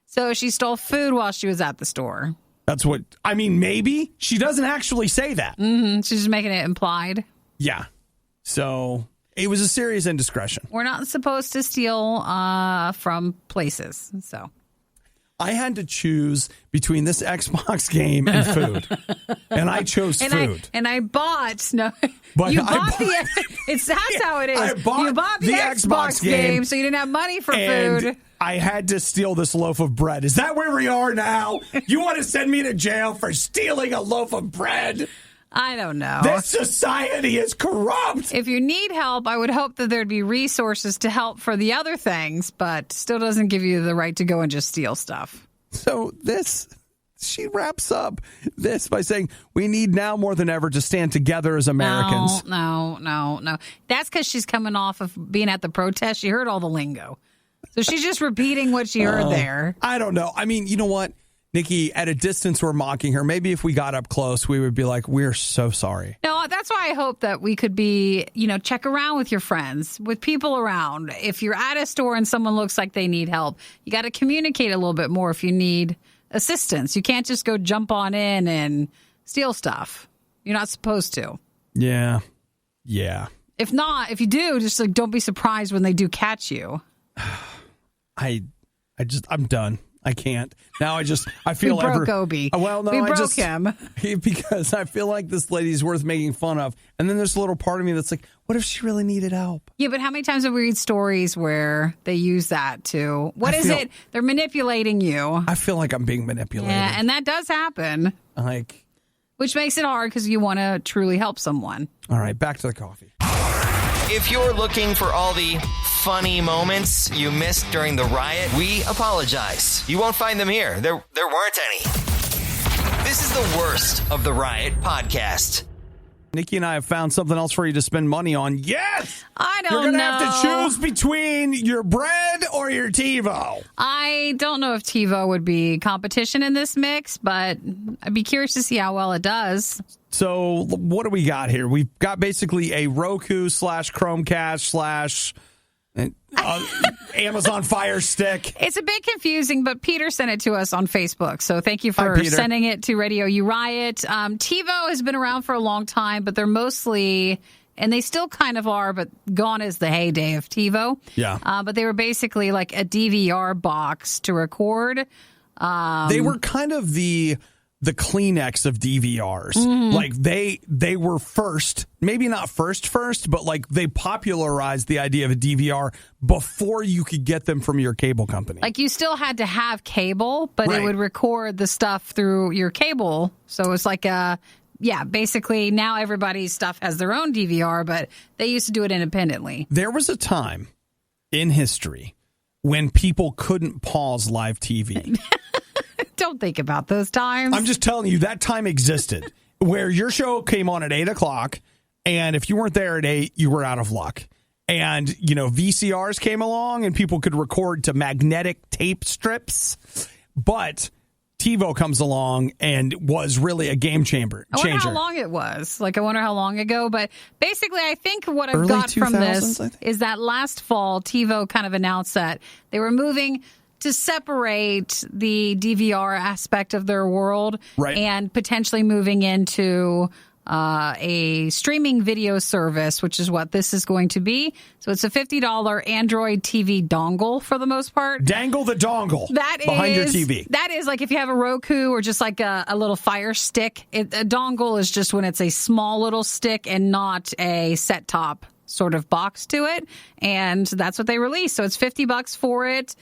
B: So she stole food while she was at the store.
A: That's what, maybe. She doesn't actually say that.
B: Mm-hmm. She's just making it implied.
A: Yeah. So it was a serious indiscretion.
B: We're not supposed to steal from places, so.
A: I had to choose between this Xbox game and food, and I chose food.
B: I bought
A: But
B: you bought that's how it is. You bought the Xbox game, so you didn't have money for food.
A: I had to steal this loaf of bread. Is that where we are now? You want to send me to jail for stealing a loaf of bread?
B: I don't know.
A: This society is corrupt.
B: If you need help, I would hope that there'd be resources to help for the other things, but still doesn't give you the right to go and just steal stuff.
A: So she wraps up this by saying, we need now more than ever to stand together as Americans.
B: No. That's because she's coming off of being at the protest. She heard all the lingo. So she's just repeating what she heard there.
A: I don't know. You know what? Nikki, at a distance, we're mocking her. Maybe if we got up close, we would be like, we're so sorry.
B: No, that's why I hope that we could be, check around with your friends, with people around. If you're at a store and someone looks like they need help, you got to communicate a little bit more if you need assistance. You can't just go jump on in and steal stuff. You're not supposed to.
A: Yeah.
B: If you do, just don't be surprised when they do catch you.
A: I'm done. I can't. Now I feel
B: we broke Obi.
A: Well, no,
B: we broke him.
A: Because I feel like this lady's worth making fun of. And then there's a little part of me that's like, what if she really needed help?
B: Yeah, but how many times have we read stories where they use that to, they're manipulating you.
A: I feel like I'm being manipulated.
B: Yeah, and that does happen. Which makes it hard because you want to truly help someone.
A: All right, back to the coffee.
C: If you're looking for all the funny moments you missed during the riot, we apologize. You won't find them here. There weren't any. This is the worst of the Riot podcast.
A: Nikki and I have found something else for you to spend money on. Yes!
B: I don't
A: You're going to
B: know.
A: have to choose between your bread or your TiVo.
B: I don't know if TiVo would be competition in this mix, but I'd be curious to see how well it does.
A: So what do we got here? We've got basically a Roku / Chromecast / Amazon Fire Stick.
B: It's a bit confusing, but Peter sent it to us on Facebook. So thank you for sending it to RadioU RIOT. TiVo has been around for a long time, but they're mostly, and they still kind of are, but gone is the heyday of TiVo.
A: Yeah.
B: But they were basically like a DVR box to record.
A: They were kind of the Kleenex of DVRs.
B: Mm-hmm.
A: Like they were first, maybe not first, but like they popularized the idea of a DVR before you could get them from your cable company.
B: Like you still had to have cable, but
A: Right.
B: it would record the stuff through your cable. So it's like basically now everybody's stuff has their own DVR, but they used to do it independently.
A: There was a time in history when people couldn't pause live TV.
B: Don't think about those times.
A: I'm just telling you, that time existed where your show came on at 8 o'clock, and if you weren't there at 8, you were out of luck. And, VCRs came along, and people could record to magnetic tape strips. But TiVo comes along and was really a game changer.
B: I wonder how long it was. I wonder how long ago. But basically, I think what I've
A: Early
B: got from
A: 2000s,
B: this is that last fall, TiVo kind of announced that they were moving to separate the DVR aspect of their world and potentially moving into a streaming video service, which is what this is going to be. So it's a $50 Android TV dongle for the most part.
A: Dangle the dongle behind your TV.
B: That is like if you have a Roku or just like a little Fire Stick. A dongle is just when it's a small little stick and not a set top sort of box to it. And that's what they released. So it's $50 for it.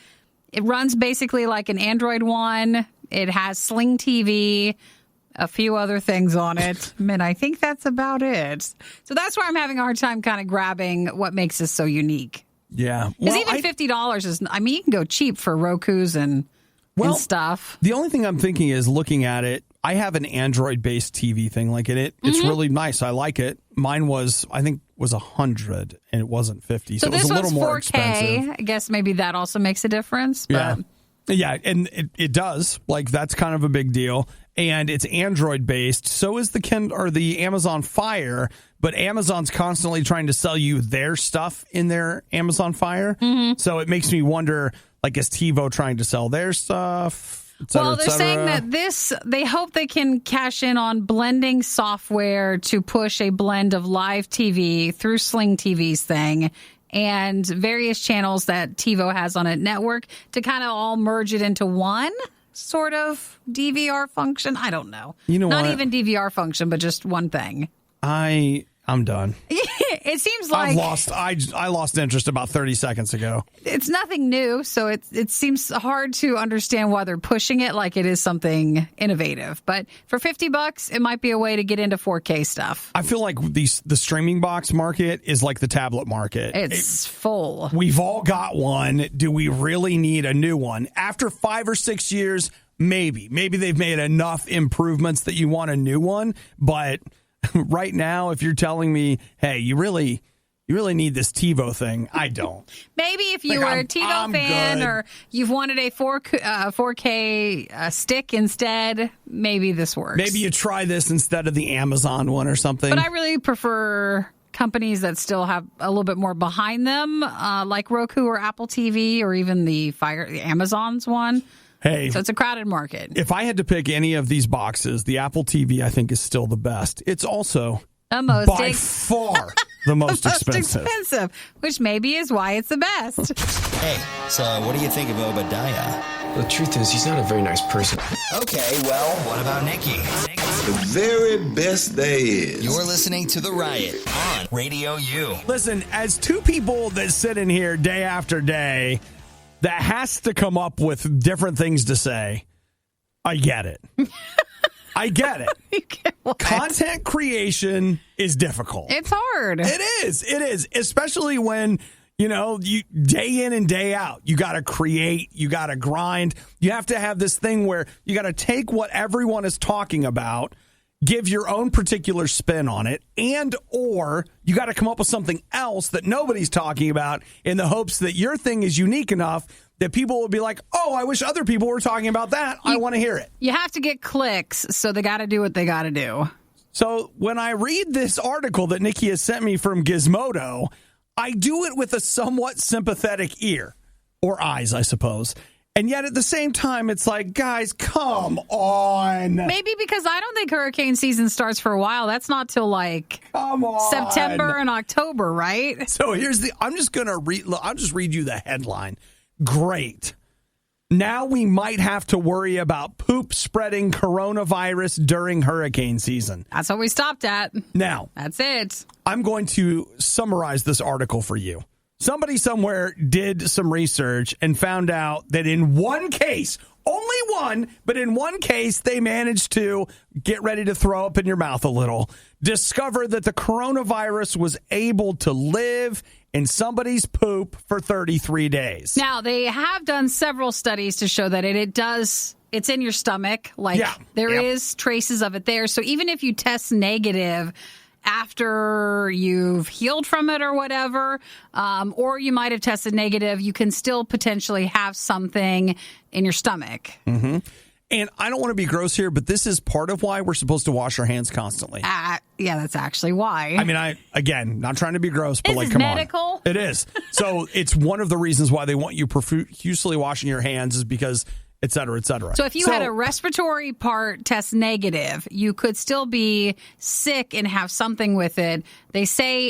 B: It runs basically like an Android one. It has Sling TV, a few other things on it. And I think that's about it. So that's why I'm having a hard time kind of grabbing what makes this so unique.
A: Yeah.
B: Because even $50 is, you can go cheap for Rokus and stuff.
A: The only thing I'm thinking is looking at it, I have an Android-based TV thing. It's really nice. I like it. Mine was, I think, was 100 and it wasn't 50. So it was a little more
B: 4K.
A: expensive.
B: I guess maybe that also makes a difference. But.
A: Yeah, and it does. That's kind of a big deal. And it's Android-based. So is the Amazon Fire. But Amazon's constantly trying to sell you their stuff in their Amazon Fire. Mm-hmm. So it makes me wonder, is TiVo trying to sell their stuff? They're
B: saying that they hope they can cash in on blending software to push a blend of live TV through Sling TV's thing and various channels that TiVo has on its network to kind of all merge it into one sort of DVR function. I don't know. Not even DVR function, but just one thing.
A: I'm done.
B: It seems like
A: I lost interest about 30 seconds ago.
B: It's nothing new, so it seems hard to understand why they're pushing it like it is something innovative. But for $50, it might be a way to get into 4K stuff.
A: I feel like the streaming box market is like the tablet market.
B: It's full.
A: We've all got one. Do we really need a new one? After 5 or 6 years, maybe. Maybe they've made enough improvements that you want a new one, but right now, if you're telling me, hey, you really need this TiVo thing, I don't.
B: Maybe if you were a TiVo fan good. Or you've wanted a 4K stick instead, maybe this works.
A: Maybe you try this instead of the Amazon one or something.
B: But I really prefer companies that still have a little bit more behind them, like Roku or Apple TV or even the Amazon's one.
A: Hey,
B: so it's a crowded market.
A: If I had to pick any of these boxes, the Apple TV, I think, is still the best. It's also by far the most expensive.
B: Which maybe is why it's the best.
C: Hey, so what do you think of Obadiah?
D: The truth is, he's not a very nice person.
C: Okay, well, what about Nicky?
E: The very best there is.
C: You're listening to The Riot on RadioU.
A: Listen, as two people that sit in here day after day that has to come up with different things to say, I get it. I get it. Content creation is difficult.
B: It's hard.
A: It is. Especially when, you day in and day out, you got to create, you got to grind. You have to have this thing where you got to take what everyone is talking about give your own particular spin on it, and or you got to come up with something else that nobody's talking about in the hopes that your thing is unique enough that people will be like, oh, I wish other people were talking about that. I want to hear it.
B: You have to get clicks, so they got to do what they got to do.
A: So when I read this article that Nikki has sent me from Gizmodo, I do it with a somewhat sympathetic ear, or eyes, I suppose. And yet at the same time, it's like, guys, come on.
B: Maybe because I don't think hurricane season starts for a while. That's not till
A: come on.
B: September and October, right?
A: So I'm just going to read, I'll just read you the headline. Great. Now we might have to worry about poop spreading coronavirus during hurricane season.
B: That's what we stopped at.
A: Now.
B: That's it.
A: I'm going to summarize this article for you. Somebody somewhere did some research and found out that in one case, only one, but in one case, they managed to get ready to throw up in your mouth a little, discover that the coronavirus was able to live in somebody's poop for 33 days.
B: Now, they have done several studies to show that it's in your stomach. There is traces of it there. So even if you test negative after you've healed from it or whatever, or you might have tested negative, you can still potentially have something in your stomach.
A: Mm-hmm. And I don't want to be gross here, but this is part of why we're supposed to wash our hands constantly.
B: Yeah, that's actually why.
A: I mean, again, not trying to be gross, but
B: this
A: come
B: medical?
A: on. It is. So it's one of the reasons why they want you profusely washing your hands is because et cetera, et cetera.
B: So if you had a respiratory part test negative, you could still be sick and have something with it. They say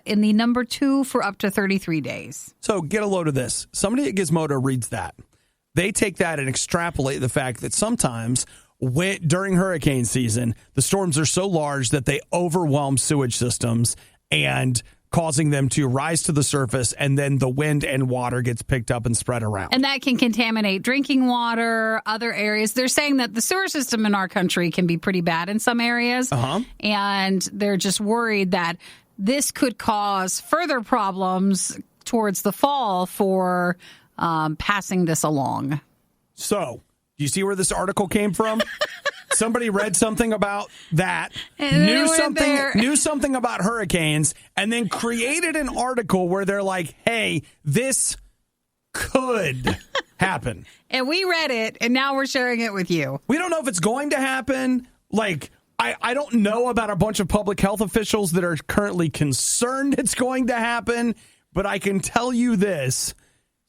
B: in the number 2 for up to 33 days.
A: So get a load of this. Somebody at Gizmodo reads that. They take that and extrapolate the fact that sometimes during hurricane season, the storms are so large that they overwhelm sewage systems and causing them to rise to the surface, and then the wind and water gets picked up and spread around.
B: And that can contaminate drinking water, other areas. They're saying that the sewer system in our country can be pretty bad in some areas.
A: Uh-huh.
B: And they're just worried that this could cause further problems towards the fall for passing this along.
A: So, do you see where this article came from? Somebody read something about that, knew something about hurricanes, and then created an article where they're like, hey, this could happen.
B: And we read it, and now we're sharing it with you.
A: We don't know if it's going to happen. I don't know about a bunch of public health officials that are currently concerned it's going to happen, but I can tell you this.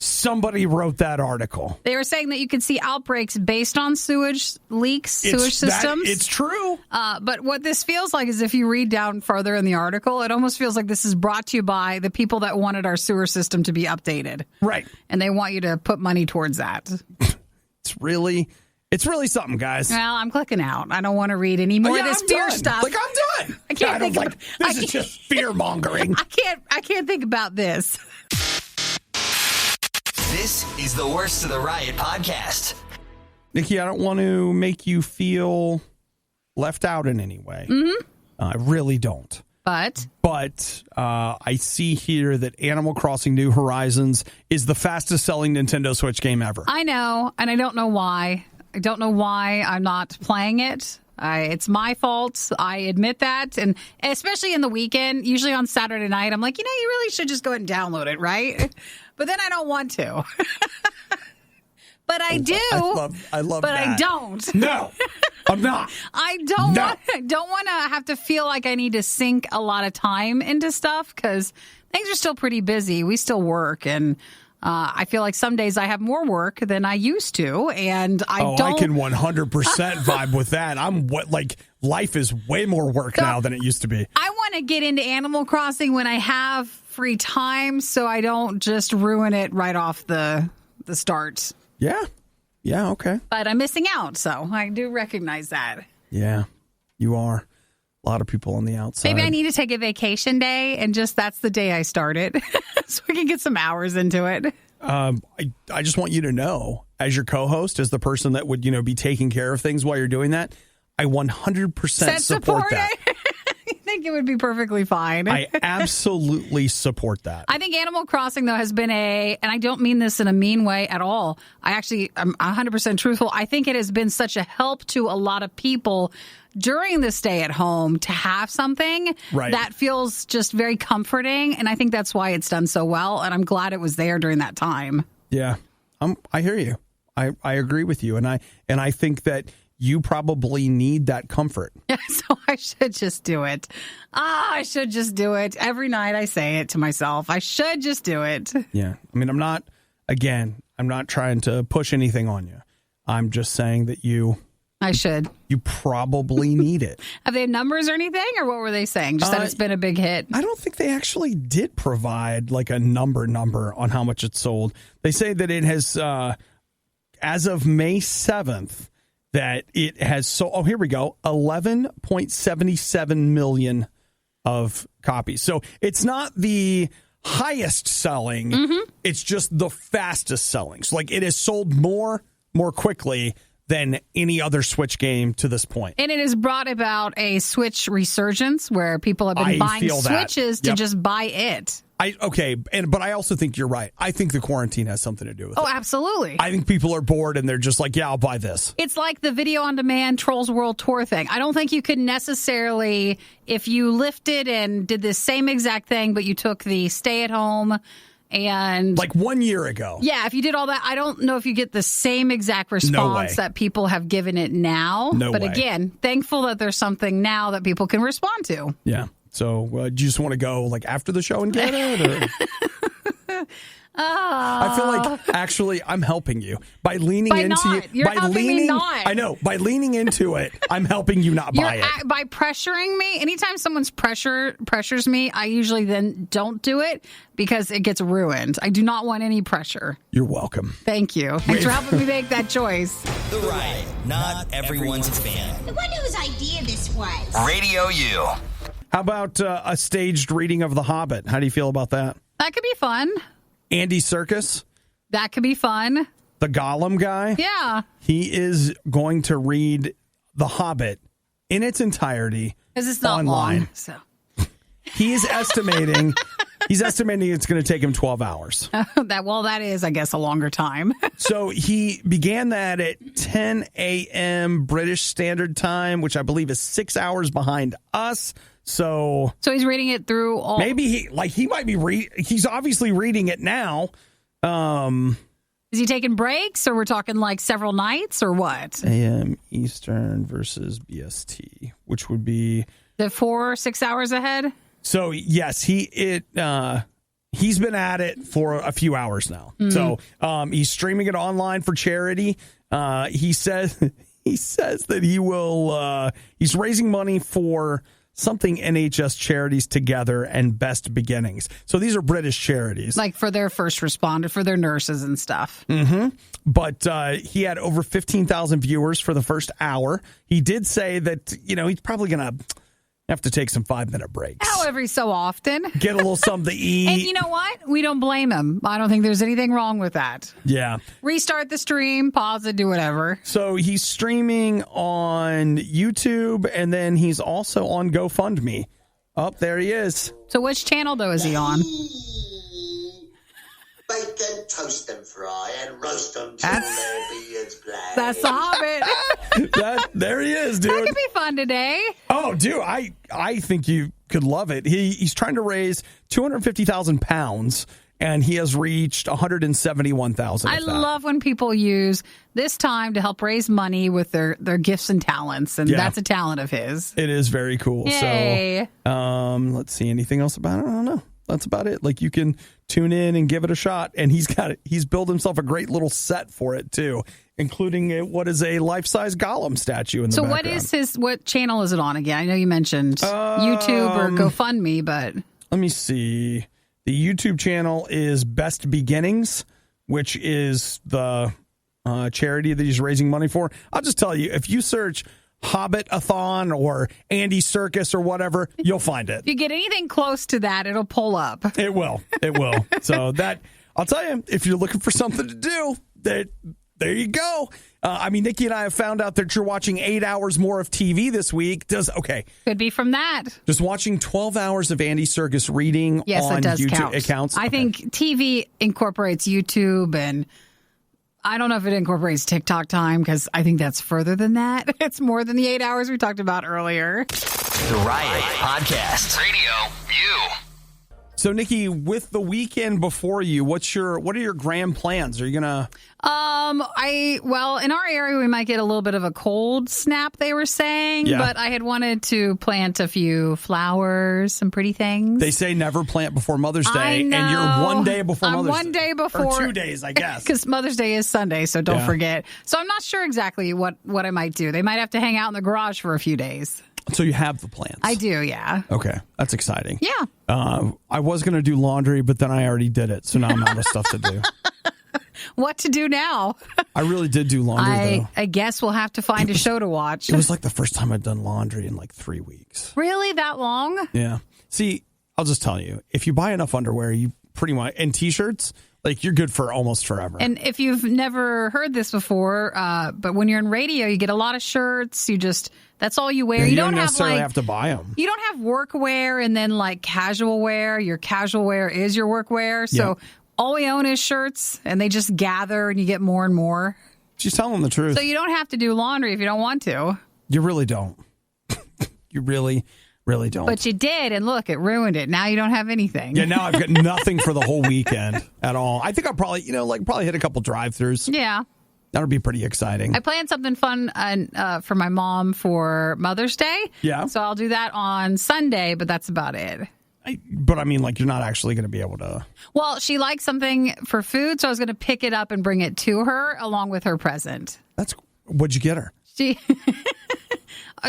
A: Somebody wrote that article.
B: They were saying that you could see outbreaks based on sewage leaks, sewage systems.
A: It's true.
B: But what this feels like is if you read down further in the article, it almost feels like this is brought to you by the people that wanted our sewer system to be updated.
A: Right.
B: And they want you to put money towards that.
A: It's really something, guys.
B: Well, I'm clicking out. I don't want to read any more of this fear stuff.
A: I'm done.
B: I can't think
A: this is just fear mongering.
B: I can't think about this.
C: This is the Worst of the Riot podcast.
A: Nikki, I don't want to make you feel left out in any way.
B: Mm-hmm.
A: I really don't.
B: But
A: I see here that Animal Crossing New Horizons is the fastest selling Nintendo Switch game ever.
B: I know, and I don't know why. I don't know why I'm not playing it. It's my fault. I admit that. And especially in the weekend, usually on Saturday night, I'm like, you really should just go ahead and download it, right? But then I don't want to. But I do.
A: I love
B: but
A: that.
B: I don't.
A: No, I'm not.
B: I don't want to have to feel like I need to sink a lot of time into stuff because things are still pretty busy. We still work, and I feel like some days I have more work than I used to, and I
A: can 100% vibe with that. Life is way more work now than it used to be.
B: I want to get into Animal Crossing when I have free time, so I don't just ruin it right off the start.
A: Yeah, okay.
B: But I'm missing out, so I do recognize that.
A: Yeah, you are. A lot of people on the outside.
B: Maybe I need to take a vacation day, and that's the day I start it, so we can get some hours into it.
A: I just want you to know, as your co-host, as the person that would be taking care of things while you're doing that, I 100% support that.
B: I think it would be perfectly fine.
A: I absolutely support that.
B: I think Animal Crossing, though, has been and I don't mean this in a mean way at all. I'm 100% truthful. I think it has been such a help to a lot of people during the stay at home to have something that feels just very comforting. And I think that's why it's done so well. And I'm glad it was there during that time.
A: Yeah, I hear you. I agree with you. And I think that you probably need that comfort.
B: Yeah, so I should just do it. I should just do it. Every night I say it to myself. I should just do it.
A: Yeah. I mean, I'm not trying to push anything on you. I'm just saying that
B: I should.
A: You probably need it.
B: Have they had numbers or anything, or what were they saying? Just that it's been a big hit?
A: I don't think they actually did provide like a number on how much it sold. They say that it has, as of May 7th, that it has sold, oh, here we go, 11.77 million of copies. So it's not the highest selling, it's just the fastest selling. So like it has sold more quickly than any other Switch game to this point.
B: And it has brought about a Switch resurgence where people have been buying Switches to just buy it.
A: But I also think you're right. I think the quarantine has something to do with it.
B: Oh, absolutely.
A: I think people are bored and they're just like, yeah, I'll buy this.
B: It's like the video on demand Trolls World Tour thing. I don't think you could necessarily, if you lifted and did the same exact thing, but you took the stay at home and
A: like 1 year ago.
B: Yeah, if you did all that, I don't know if you get the same exact response that people have given it now. But again, thankful that there's something now that people can respond to.
A: Yeah. So do you just want to go like after the show and get it? Or? I feel like actually I'm helping you by leaning into
B: it. You're helping me not.
A: I know. By leaning into it, I'm helping you not buy it.
B: By pressuring me, anytime someone's pressures me, I usually then don't do it because it gets ruined. I do not want any pressure.
A: You're welcome.
B: Thank you. Thanks for helping me make that choice.
C: The Riot. Not everyone's a fan.
F: I wonder whose idea this was.
C: RadioU.
A: How about a staged reading of The Hobbit? How do you feel about that?
B: That could be fun.
A: Andy Serkis.
B: That could be fun.
A: The Golem Guy.
B: Yeah.
A: He is going to read The Hobbit in its entirety
B: because it's not
A: online.
B: Long, so.
A: He is estimating. He's estimating it's going to take him 12 hours.
B: That is, I guess, a longer time.
A: So he began that at 10 a.m. British Standard Time, which I believe is 6 hours behind us. So
B: he's reading it through all.
A: Maybe he might be he's obviously reading it now.
B: Is he taking breaks, or we're talking like several nights, or what?
A: AM Eastern versus BST, which would be
B: the 4-6 hours ahead.
A: So yes, he's been at it for a few hours now. Mm-hmm. So he's streaming it online for charity. He says that he will. He's raising money for something NHS Charities Together and Best Beginnings. So these are British charities.
B: Like for their first responder, for their nurses and stuff.
A: Mm-hmm. But he had over 15,000 viewers for the first hour. He did say that, he's probably going to have to take some 5-minute breaks.
B: Every so often.
A: Get a little something to eat.
B: And you know what? We don't blame him. I don't think there's anything wrong with that.
A: Yeah.
B: Restart the stream, pause it, do whatever.
A: So he's streaming on YouTube, and then he's also on GoFundMe. Oh, there he is.
B: So which channel, though, is he on?
G: Bake them, toast them, fry, and roast them till their beards black.
B: That's the Hobbit.
A: There he is, dude.
B: That could be fun today.
A: Oh, dude, I think you could love it. He's trying to raise 250,000 pounds, and he has reached 171,000.
B: I love when people use this time to help raise money with their gifts and talents, and that's a talent of his.
A: It is very cool.
B: Yay.
A: So, let's see. Anything else about it? I don't know. That's about it. Like, you can tune in and give it a shot. And he's built himself a great little set for it too, including what is a life-size Gollum statue in the background.
B: So what channel is it on again? I know you mentioned YouTube or GoFundMe, but
A: let me see. The YouTube channel is Best Beginnings, which is the charity that he's raising money for. I'll just tell you, if you search Hobbit-a-thon or Andy Serkis or whatever, you'll find it.
B: If you get anything close to that, it'll pull up.
A: It will. So I'll tell you, if you're looking for something to do, there you go. Nikki and I have found out that you're watching 8 hours more of TV this week. Could
B: be from that.
A: Just watching 12 hours of Andy Serkis reading on
B: it does
A: YouTube
B: count.
A: accounts.
B: I think TV incorporates YouTube and I don't know if it incorporates TikTok time because I think that's further than that. It's more than the 8 hours we talked about earlier.
C: The Riot Podcast. RadioU.
A: So, Nikki, with the weekend before you, what are your grand plans? Are you gonna?
B: In our area we might get a little bit of a cold snap. They were saying, but I had wanted to plant a few flowers, some pretty things.
A: They say never plant before Mother's Day,
B: I know.
A: and you're 1 day before Mother's Day.
B: 1 day before,
A: or 2 days, I guess,
B: because Mother's Day is Sunday. So don't forget. So I'm not sure exactly what I might do. They might have to hang out in the garage for a few days.
A: So you have the plants.
B: I do, yeah.
A: Okay, that's exciting.
B: Yeah.
A: I was going to do laundry, but then I already did it, so now I'm out of stuff to do.
B: What to do now?
A: I really did do laundry, though.
B: I guess we'll have to find a show to watch.
A: It was like the first time I'd done laundry in like 3 weeks.
B: Really? That long?
A: Yeah. See, I'll just tell you, if you buy enough underwear, you pretty much, and T-shirts, like you're good for almost forever.
B: And if you've never heard this before, but when you're in radio, you get a lot of shirts. That's all you wear.
A: Yeah,
B: you
A: don't necessarily have to buy them.
B: You don't have work wear and then like casual wear. Your casual wear is your work wear. So all we own is shirts, and they just gather, and you get more and more.
A: She's telling the truth.
B: So you don't have to do laundry if you don't want to.
A: You really don't. You really don't.
B: But you did, and look, it ruined it. Now you don't have anything.
A: Yeah, now I've got nothing for the whole weekend at all. I think I'll probably, probably hit a couple drive-thrus.
B: Yeah.
A: That'll be pretty exciting.
B: I planned something fun for my mom for Mother's Day.
A: Yeah.
B: So I'll do that on Sunday, but that's about it.
A: But I mean, you're not actually going to be able to.
B: Well, she likes something for food, so I was going to pick it up and bring it to her along with her present.
A: What'd you get her?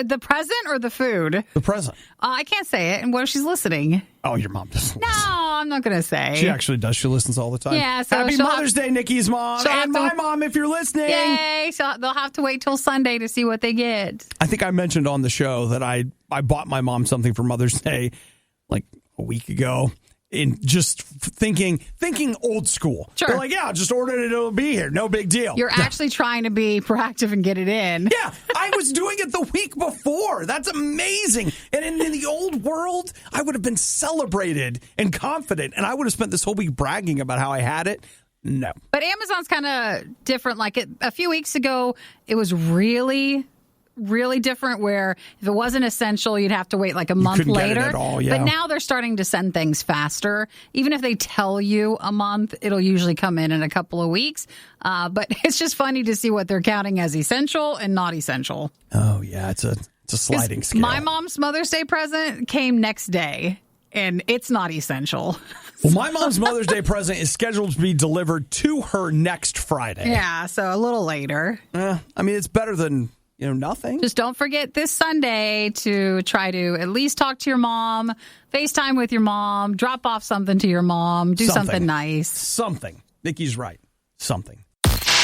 B: The present or the food?
A: The present.
B: I can't say it. And what if she's listening?
A: Oh, your mom doesn't listen.
B: No, I'm not going to say.
A: She actually does. She listens all the time.
B: Yeah. So
A: Happy Mother's Day, Nikki's mom. And my mom, if you're listening.
B: Yay. So they'll have to wait till Sunday to see what they get.
A: I think I mentioned on the show that I bought my mom something for Mother's Day like a week ago. In just thinking old school.
B: Sure.
A: They're like, yeah, just order it, it'll be here. No big deal.
B: You're actually trying to be proactive and get it in.
A: Yeah, I was doing it the week before. That's amazing. And in the old world, I would have been celebrated and confident, and I would have spent this whole week bragging about how I had it. No.
B: But Amazon's kind of different. Like a few weeks ago, it was really different where if it wasn't essential, you'd have to wait like a month later.
A: Get it at all, yeah.
B: But now they're starting to send things faster. Even if they tell you a month, it'll usually come in a couple of weeks. But it's just funny to see what they're counting as essential and not essential.
A: Oh, yeah. It's a sliding scale.
B: My mom's Mother's Day present came next day, and it's not essential.
A: Well, my mom's Mother's Day present is scheduled to be delivered to her next Friday.
B: Yeah, so a little later.
A: I mean, it's better than... nothing.
B: Just don't forget this Sunday to try to at least talk to your mom, FaceTime with your mom, drop off something to your mom, do something nice.
A: Something. Nikki's right. Something.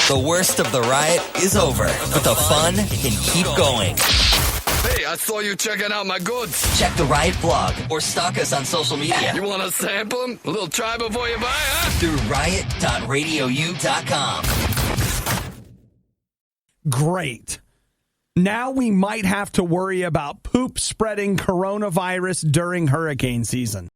C: The worst of the riot is over, but the fun can keep going.
H: Hey, I saw you checking out my goods.
C: Check the Riot blog or stalk us on social media.
H: You want to sample them? A little try before you buy, huh?
C: Through riot.radiou.com.
A: Great. Now we might have to worry about poop spreading coronavirus during hurricane season.